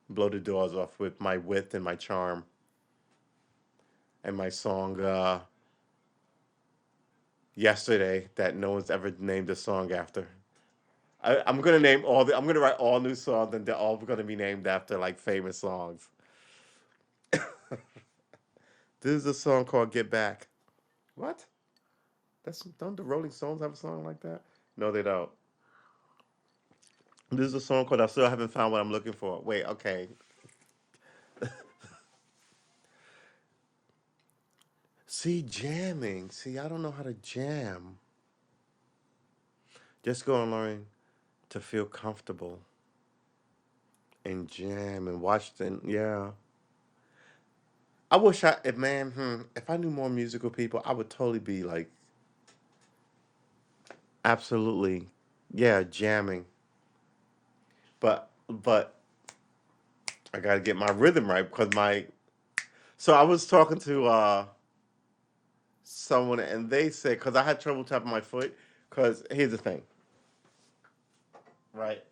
blow the doors off with my wit and my charm and my song yesterday that no one's ever named a song after. I'm gonna name all the. I'm gonna write all new songs and they're all gonna be named after like famous songs. This is a song called "Get Back." What? That's don't the Rolling Stones have a song like that? No, they don't. This is a song called "I Still Haven't Found What I'm Looking For." Wait, okay. See, jamming. See, I don't know how to jam. Just go and learn to feel comfortable and jam and watch the yeah. I wish I if man, if I knew more musical people, I would totally be like absolutely yeah, jamming. But I gotta get my rhythm right because my so I was talking to someone and they said because I had trouble tapping my foot because here's the thing, right?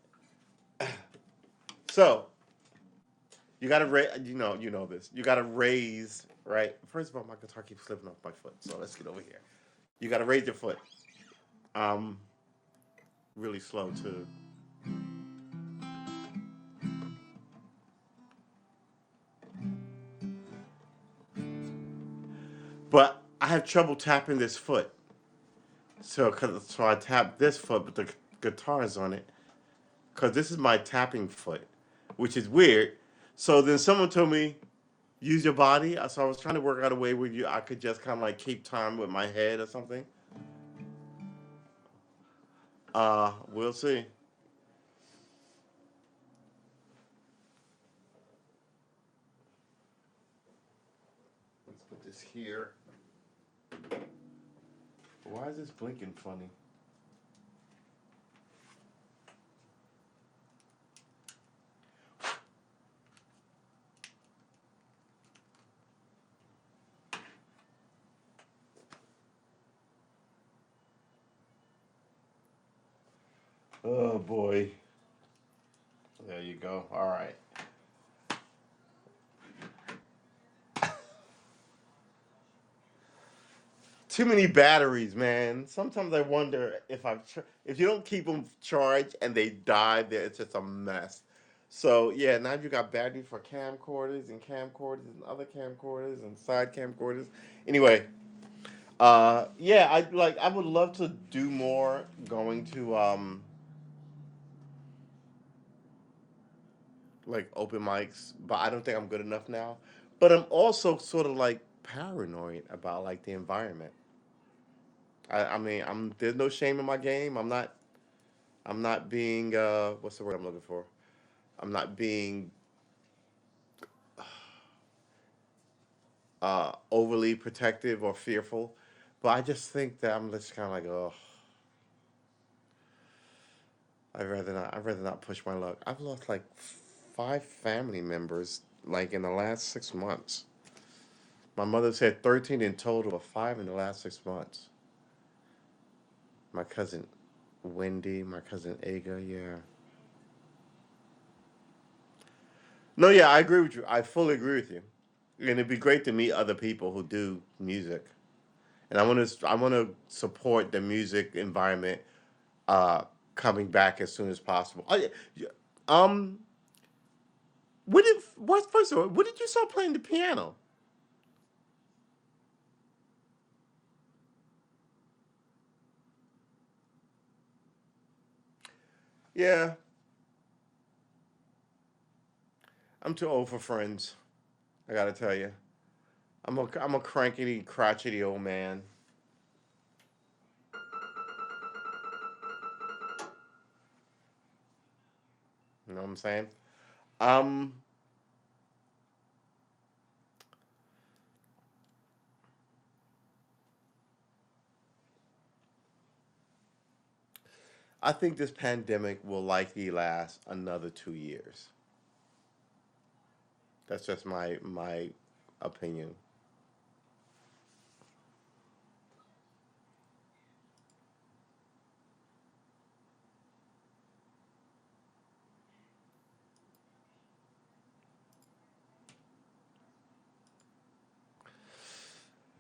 So you gotta raise, you know this. You gotta raise, right? First of all, my guitar keeps slipping off my foot, so let's get over here. You gotta raise your foot. Um, really slow too. But I have trouble tapping this foot. So I tap this foot, but the guitar is on it. Cause this is my tapping foot, which is weird. So then someone told me use your body. So I was trying to work out a way where I could just kind of like keep time with my head or something. We'll see. Let's put this here. Why is this blinking funny? Oh boy. There you go. All right. Too many batteries, man. Sometimes I wonder if you don't keep them charged and they die, it's just a mess. So yeah, now you got batteries for camcorders and other camcorders and side camcorders. Anyway, yeah, I would love to do more going to like open mics, but I don't think I'm good enough now. but I'm also sort of like paranoid about like the environment. I mean, I'm there's no shame in my game. I'm not being what's the word I'm looking for? I'm not being overly protective or fearful, but I just think that I'm just kind of like, oh, I'd rather not push my luck. I've lost like five family members like in the last 6 months. My mother said 13 in total, but five in the last 6 months. My cousin Wendy, my cousin Aga, yeah. No, yeah, I agree with you. I fully agree with you. And it'd be great to meet other people who do music. And I want to support the music environment uh, coming back as soon as possible. Oh, yeah. Yeah. Um, what first of all, when did you start playing the piano? Yeah, I'm too old for friends. I gotta tell you, I'm a crankety, crotchety old man. You know what I'm saying? Um, I think this pandemic will likely last another 2 years. That's just my opinion.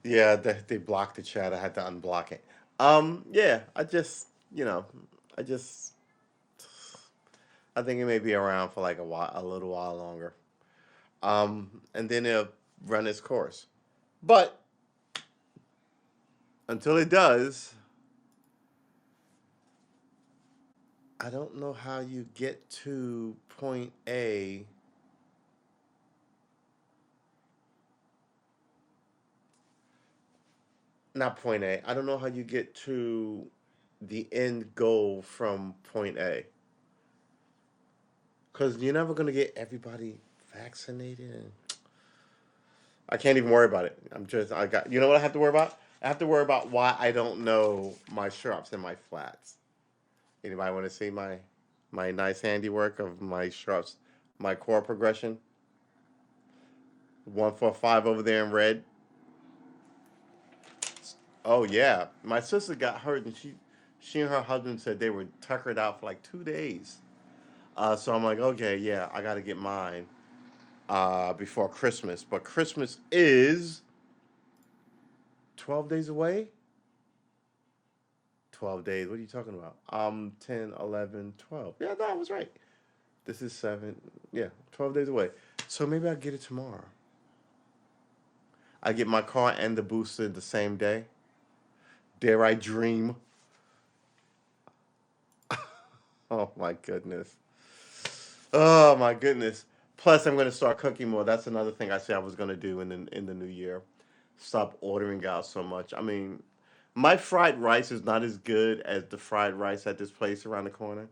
Yeah, they blocked the chat. I had to unblock it. Yeah, I just I think it may be around for like a little while longer. And then it'll run its course. But until it does, I don't know how you get to point A, not point A. I don't know how you get to the end goal from point A. Because you're never going to get everybody vaccinated. And I can't even worry about it. I got, you know what I have to worry about? I have to worry about why I don't know my sharps and my flats. Anybody want to see my nice handiwork of my sharps, my chord progression? 145 over there in red. Oh yeah, my sister got hurt and she and her husband said they were tuckered out for like 2 days. So I'm like, okay, yeah, I got to get mine before Christmas. But Christmas is 12 days away. 12 days. What are you talking about? 10, 11, 12. Yeah, no, I was right. This is 7. Yeah, 12 days away. So maybe I'll get it tomorrow. I get my car and the booster the same day. Dare I dream? Oh my goodness. Oh my goodness. Plus, I'm going to start cooking more. That's another thing I said I was going to do in the new year. Stop ordering out so much. I mean, my fried rice is not as good as the fried rice at this place around the corner,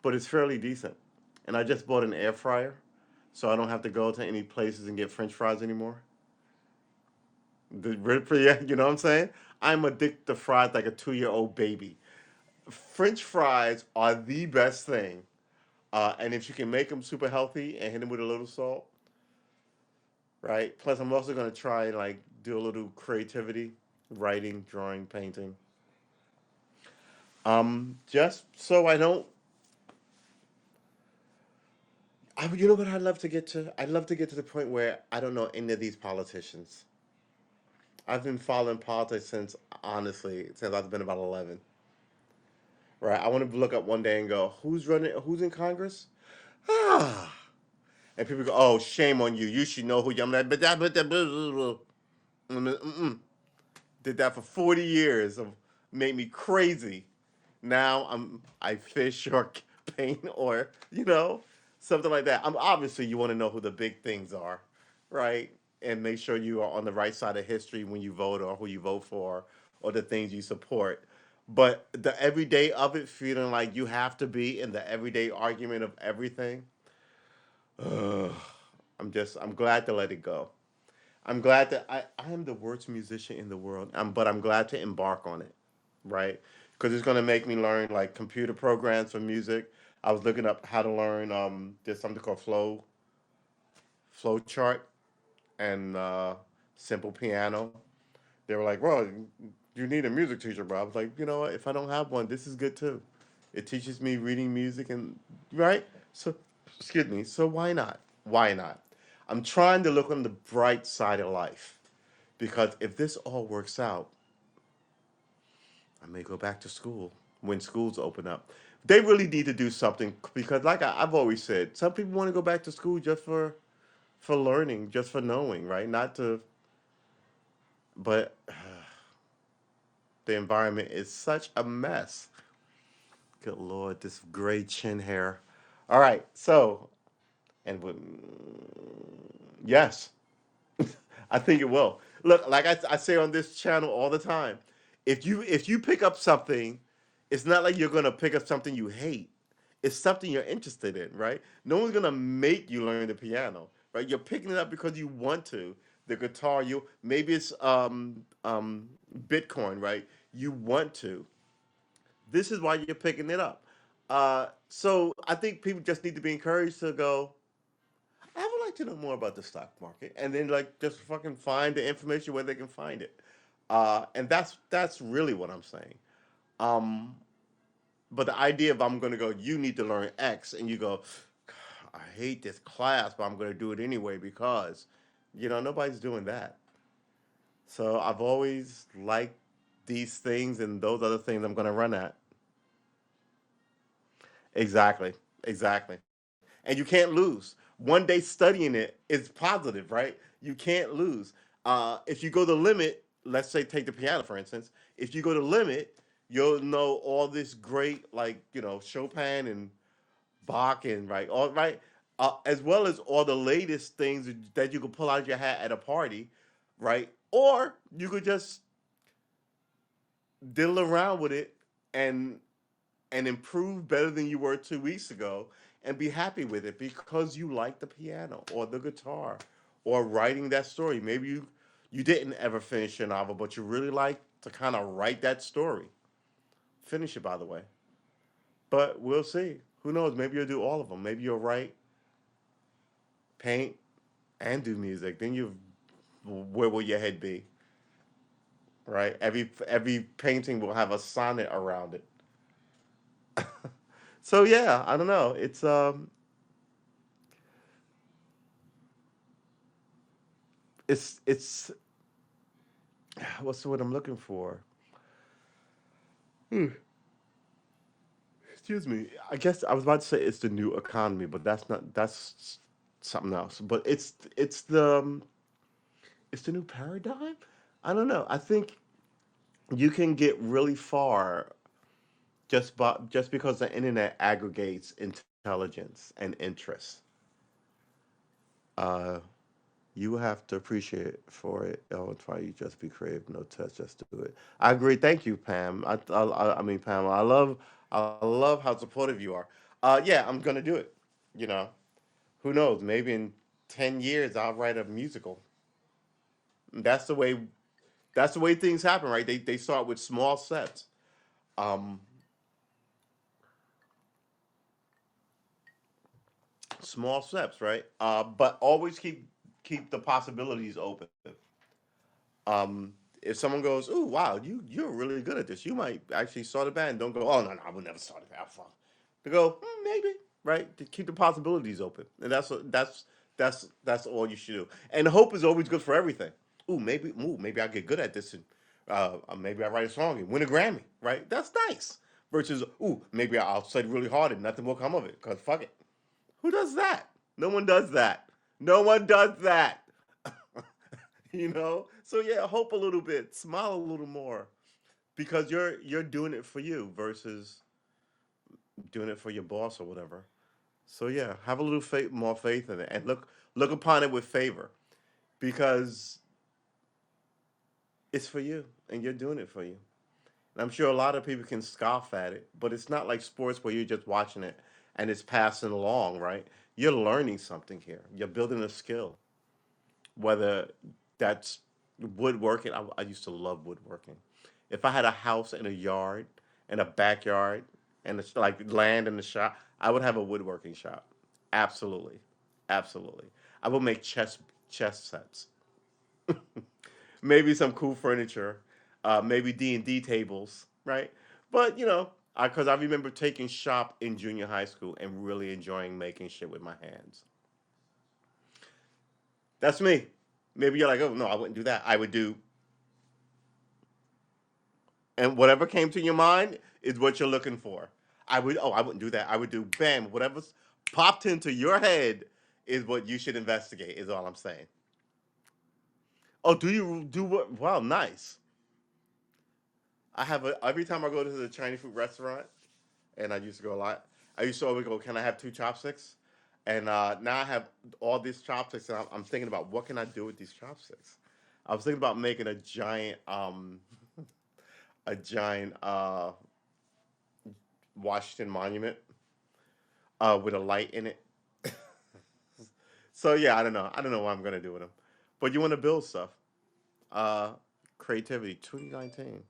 but it's fairly decent. And I just bought an air fryer, so I don't have to go to any places and get French fries anymore. Yeah, you know what I'm saying? I'm addicted to fries like a 2-year-old baby. French fries are the best thing. And if you can make them super healthy and hit them with a little salt, right? Plus, I'm also gonna try like do a little creativity, writing, drawing, painting. Just so I don't. You know what I'd love to get to? I'd love to get to the point where I don't know any of these politicians. I've been following politics since honestly since I've been about 11. Right? I want to look up one day and go, who's running? Who's in Congress? Ah. And people go, oh, shame on you. You should know who you. I'm like, but that, mm-mm. Did that for 40 years of made me crazy. Now I fish or paint or something like that. I'm obviously you want to know who the big things are, right? and make sure you are on the right side of history when you vote or who you vote for or the things you support. But the everyday of it, feeling like you have to be in the everyday argument of everything, ugh, I'm glad to let it go. I'm glad that I am the worst musician in the world, but I'm glad to embark on it, right? Because it's going to make me learn like computer programs for music. I was looking up how to learn. There's something called flow chart and simple piano. They were like, "Well, you need a music teacher, bro." I was like, "You know what? If I don't have one, this is good too. It teaches me reading music and right. So, excuse me. So why not? Why not? I'm trying to look on the bright side of life because if this all works out, I may go back to school when schools open up. They really need to do something because, like I've always said, some people want to go back to school just for learning, just for knowing, right? Not to, but the environment is such a mess. Good lord, this gray chin hair. All right, so and yes, I think it will. Look, like I say on this channel all the time, if you pick up something, it's not like you're gonna pick up something you hate. It's something you're interested in, right? No one's gonna make you learn the piano, right? You're picking it up because you want to. The guitar, you maybe it's Bitcoin, right? You want to. This is why you're picking it up. So I think people just need to be encouraged to go, I would like to know more about the stock market, and then like just fucking find the information where they can find it. And that's really what I'm saying. Um, but the idea of I'm going to go, you need to learn X, and you go, I hate this class, but I'm going to do it anyway because, nobody's doing that. So I've always liked these things, and those other things I'm going to run at. Exactly, exactly. And you can't lose. One day studying it is positive, right? You can't lose. If you go the limit, let's say take the piano for instance. If you go the limit, you'll know all this great like Chopin and Bach and right, all right, as well as all the latest things that you could pull out your hat at a party, right? Or you could just diddle around with it and improve better than you were 2 weeks ago and be happy with it because you like the piano or the guitar or writing that story. Maybe you didn't ever finish your novel, but you really like to kind of write that story. Finish it, by the way. But we'll see. Who knows? Maybe you'll do all of them. Maybe you'll write, paint, and do music. Then where will your head be? Right? Every painting will have a sonnet around it. So yeah, I don't know. It's what's the word I'm looking for? Hmm. Excuse me. I guess I was about to say it's the new economy, but that's not. That's something else. But it's the new paradigm. I don't know. I think you can get really far just because the internet aggregates intelligence and interest. Uh, you have to appreciate it for it. Don't try you just be creative, no test, just do it. I agree. Thank you, Pam. I mean, Pam. I love how supportive you are. Yeah, I'm gonna do it. You know, who knows? Maybe in 10 years I'll write a musical. That's the way. That's the way things happen, right? They start with small sets. Um, small steps, right? But always keep the possibilities open. If someone goes, "Ooh, wow, you're really good at this. You might actually start a band." Don't go, "Oh no, no, I would never start a band." Fuck. To go, maybe, right? To keep the possibilities open, and that's all you should do. And hope is always good for everything. Maybe I get good at this, and maybe I write a song and win a Grammy, right? That's nice. Versus, maybe I'll study really hard and nothing will come of it, cause fuck it. Who does that? No one does that. No one does that. So yeah, hope a little bit, smile a little more, because you're doing it for you versus doing it for your boss or whatever. So yeah, have a little faith, more faith in it, and look upon it with favor, because it's for you and you're doing it for you. And I'm sure a lot of people can scoff at it, but it's not like sports where you're just watching it and it's passing along, right? You're learning something here. You're building a skill, whether that's woodworking. I used to love woodworking. If I had a house and a yard and a backyard and it's like land in the shop, I would have a woodworking shop. Absolutely, absolutely. I would make chess sets, maybe some cool furniture, maybe D&D tables, right? But because I remember taking shop in junior high school and really enjoying making shit with my hands. That's me. Maybe you're like, oh no, I wouldn't do that. I would do, and whatever came to your mind is what you're looking for. I wouldn't do that. I would do, bam, whatever's popped into your head is what you should investigate. Is all I'm saying. Oh, do you do what? Wow, nice. I have every time I go to the Chinese food restaurant, and I used to go a lot. I used to always go, "Can I have two chopsticks?" And now I have all these chopsticks, and I'm thinking about what can I do with these chopsticks. I was thinking about making a giant Washington Monument with a light in it. So yeah, I don't know. I don't know what I'm gonna do with them. But you want to build stuff. Uh, Creativity 2019.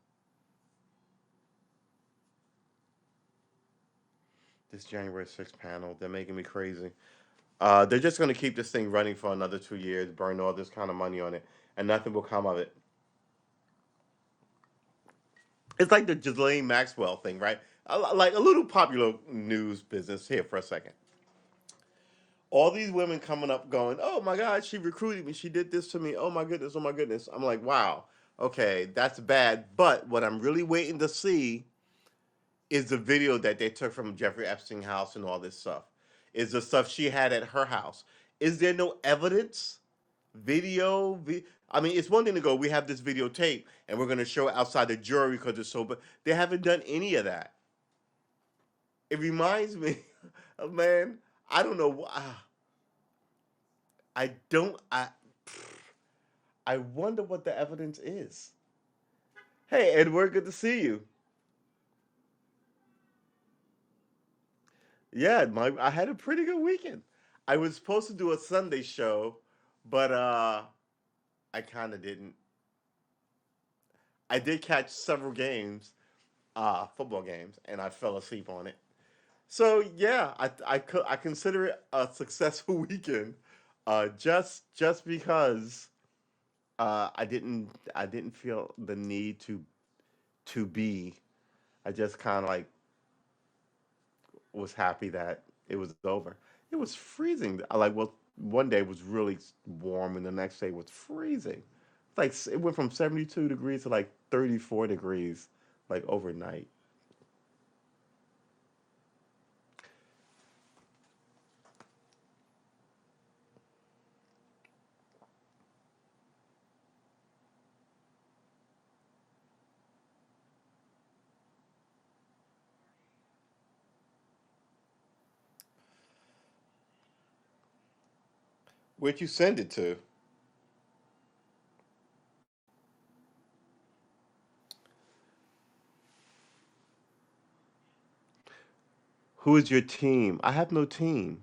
This January 6th panel, they're making me crazy. They're just going to keep this thing running for another 2 years, burn all this kind of money on it, and nothing will come of it. It's like the Ghislaine Maxwell thing, right? Like a little popular news business here for a second. All these women coming up going, oh my God, she recruited me. She did this to me. Oh my goodness. Oh my goodness. I'm like, wow. Okay, that's bad. But what I'm really waiting to see is the video that they took from Jeffrey Epstein house and all this stuff. Is the stuff she had at her house. Is there no evidence? I mean, it's one thing to go, we have this videotape and we're going to show it outside the jury because it's so, but they haven't done any of that. It reminds me of, man, I don't know. I don't, I wonder what the evidence is. Hey, Edward, good to see you. Yeah, I had a pretty good weekend. I was supposed to do a Sunday show, but I kind of didn't. I did catch several games, football games, and I fell asleep on it. So yeah, I consider it a successful weekend, just because I didn't feel the need to be. I just kind of like was happy that it was over. It was freezing. I like well, one day was really warm, and the next day was freezing. Like it went from 72 degrees to like 34 degrees, like overnight. Where'd you send it to? Who is your team? I have no team.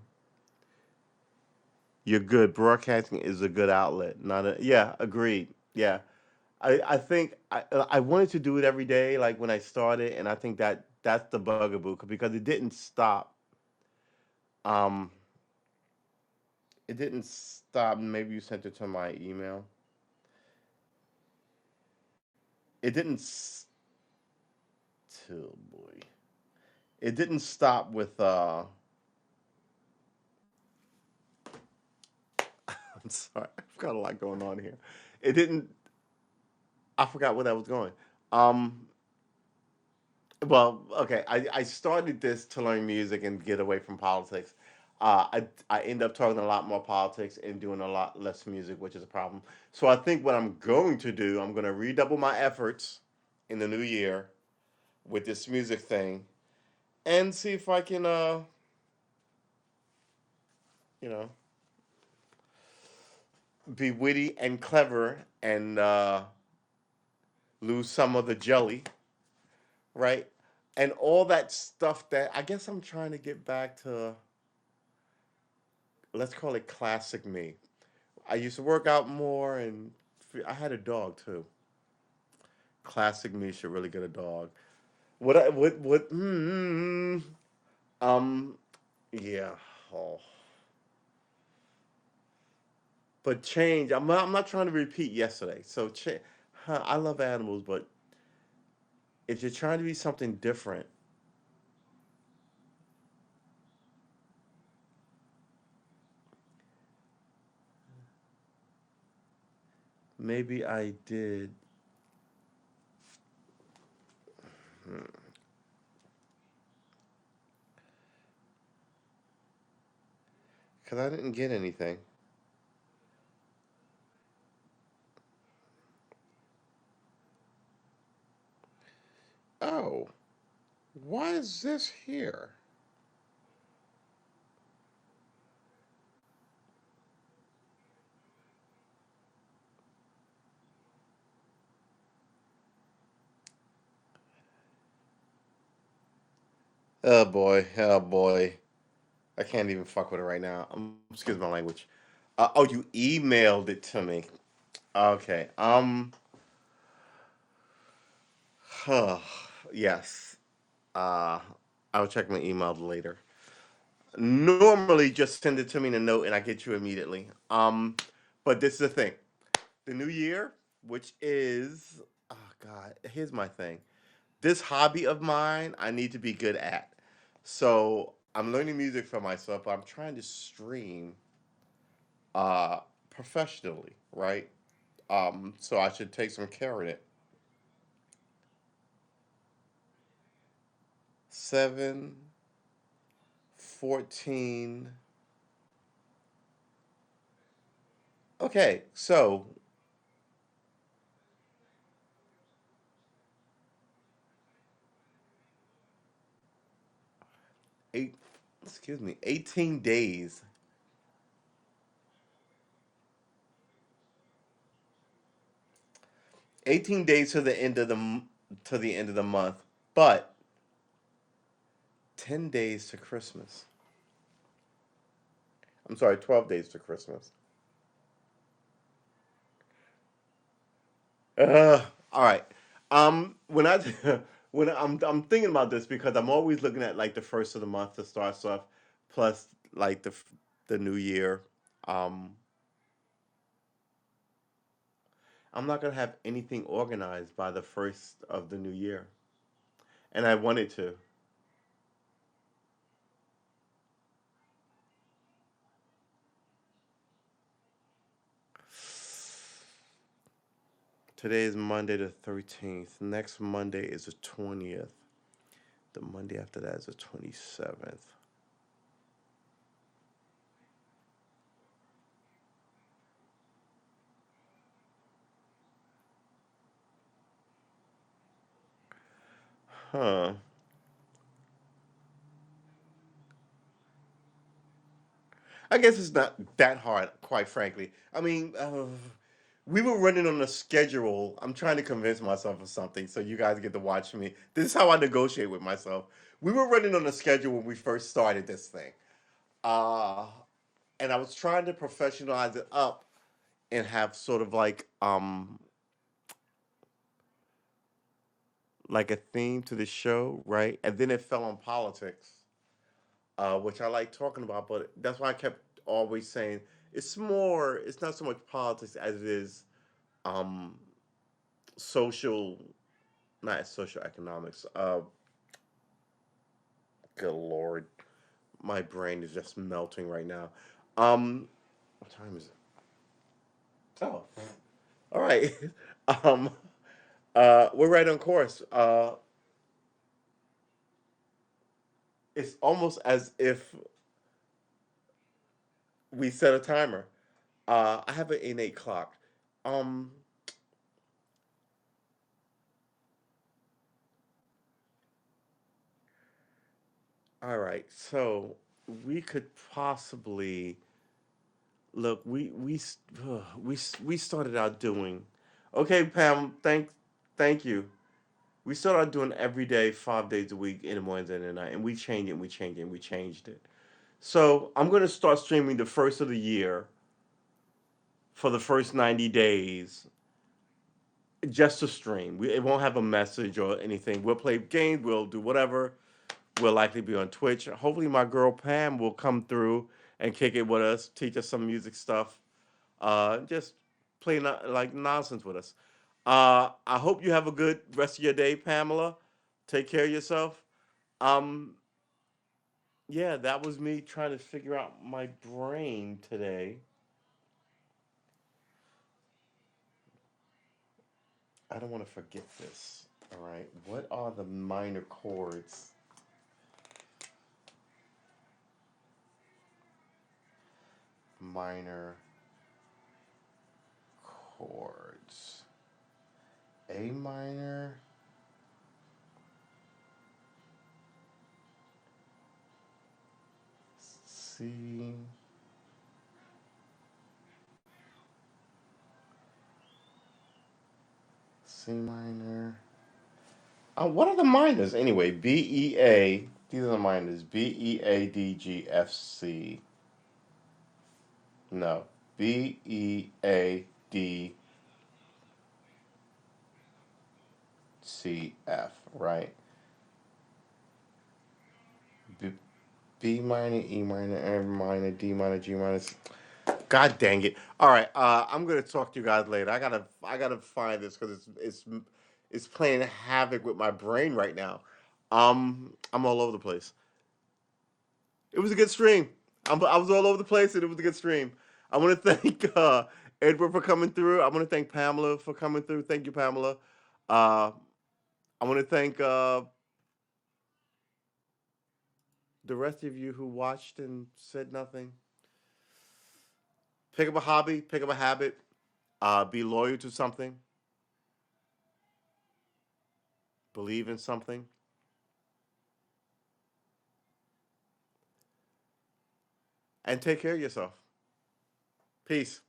You're good. Broadcasting is a good outlet. Not a yeah. Agreed. Yeah. I think I wanted to do it every day, like when I started, and I think that's the bugaboo because it didn't stop. Um, it didn't stop. Maybe you sent it to my email. It didn't. Oh boy. It didn't stop with. I'm sorry. I've got a lot going on here. It didn't. I forgot where that was going. Um, Well, okay. I started this to learn music and get away from politics. I end up talking a lot more politics and doing a lot less music, which is a problem. So I think what I'm going to do, I'm going to redouble my efforts in the new year with this music thing and see if I can, you know, be witty and clever and lose some of the jelly, right? And all that stuff that I guess I'm trying to get back to, let's call it classic me. I used to work out more and I had a dog too. Classic me should really get a dog. Um, yeah. Oh. But change, I'm not trying to repeat yesterday. So, I love animals, but if you're trying to be something different, maybe I did. Because I didn't get anything. Oh, why is this here? Oh boy, oh boy. I can't even fuck with it right now. Excuse my language. Oh, you emailed it to me. Okay. Huh, yes. Uh, I'll check my email later. Normally, just send it to me in a note and I get you immediately. But this is the thing. The new year, which is, oh God, here's my thing. This hobby of mine, I need to be good at. So I'm learning music for myself, but I'm trying to stream uh, professionally, right? So I should take some care in it. 7, 14. Okay, so 8, excuse me, 18 days. 18 days to the end of the month, but 10 days to Christmas. I'm sorry, 12 days to Christmas. Uh, all right. When I when I'm thinking about this because I'm always looking at like the first of the month to start stuff, plus like the new year. Um, I'm not gonna have anything organized by the first of the new year, and I wanted to. Today is Monday the 13th. Next Monday is the 20th. The Monday after that is the 27th. Huh. I guess it's not that hard, quite frankly. I mean, we were running on a schedule. I'm trying to convince myself of something so you guys get to watch me. This is how I negotiate with myself. We were running on a schedule when we first started this thing. Uh, and I was trying to professionalize it up and have sort of like a theme to the show, right? And then it fell on politics, which I like talking about, but that's why I kept always saying it's not so much politics as it is um, social, not social economics. Good lord, my brain is just melting right now. What time is it? Oh, all right. um, we're right on course. It's almost as if we set a timer. I have an innate clock. Um, all right, so we could possibly Look, we started out doing. Okay, Pam. Thank you. We started out doing every day, 5 days a week, in the mornings and at night, and we changed it, and we changed it, and we changed it. So I'm gonna start streaming the first of the year for the first 90 days, just to stream. It won't have a message or anything. We'll play games. We'll do whatever. We'll likely be on Twitch. Hopefully, my girl Pam will come through and kick it with us, teach us some music stuff. Just play like nonsense with us. I hope you have a good rest of your day, Pamela. Take care of yourself. Um, yeah, that was me trying to figure out my brain today. I don't want to forget this. All right, what are the minor chords? Minor chords. A minor. C. C minor. What are the minors anyway? B E A. These are the minors. B E A D G F C. No. B E A D C F. Right. B, B minor, E minor, F minor, D minor, G minor. God dang it! All right. I'm gonna talk to you guys later. I gotta find this because it's playing havoc with my brain right now. I'm all over the place. It was a good stream. I was all over the place, and it was a good stream. I want to thank Edward for coming through. I want to thank Pamela for coming through. Thank you, Pamela. Uh, I want to thank the rest of you who watched and said nothing. Pick up a hobby, pick up a habit, be loyal to something, believe in something, and take care of yourself. Peace.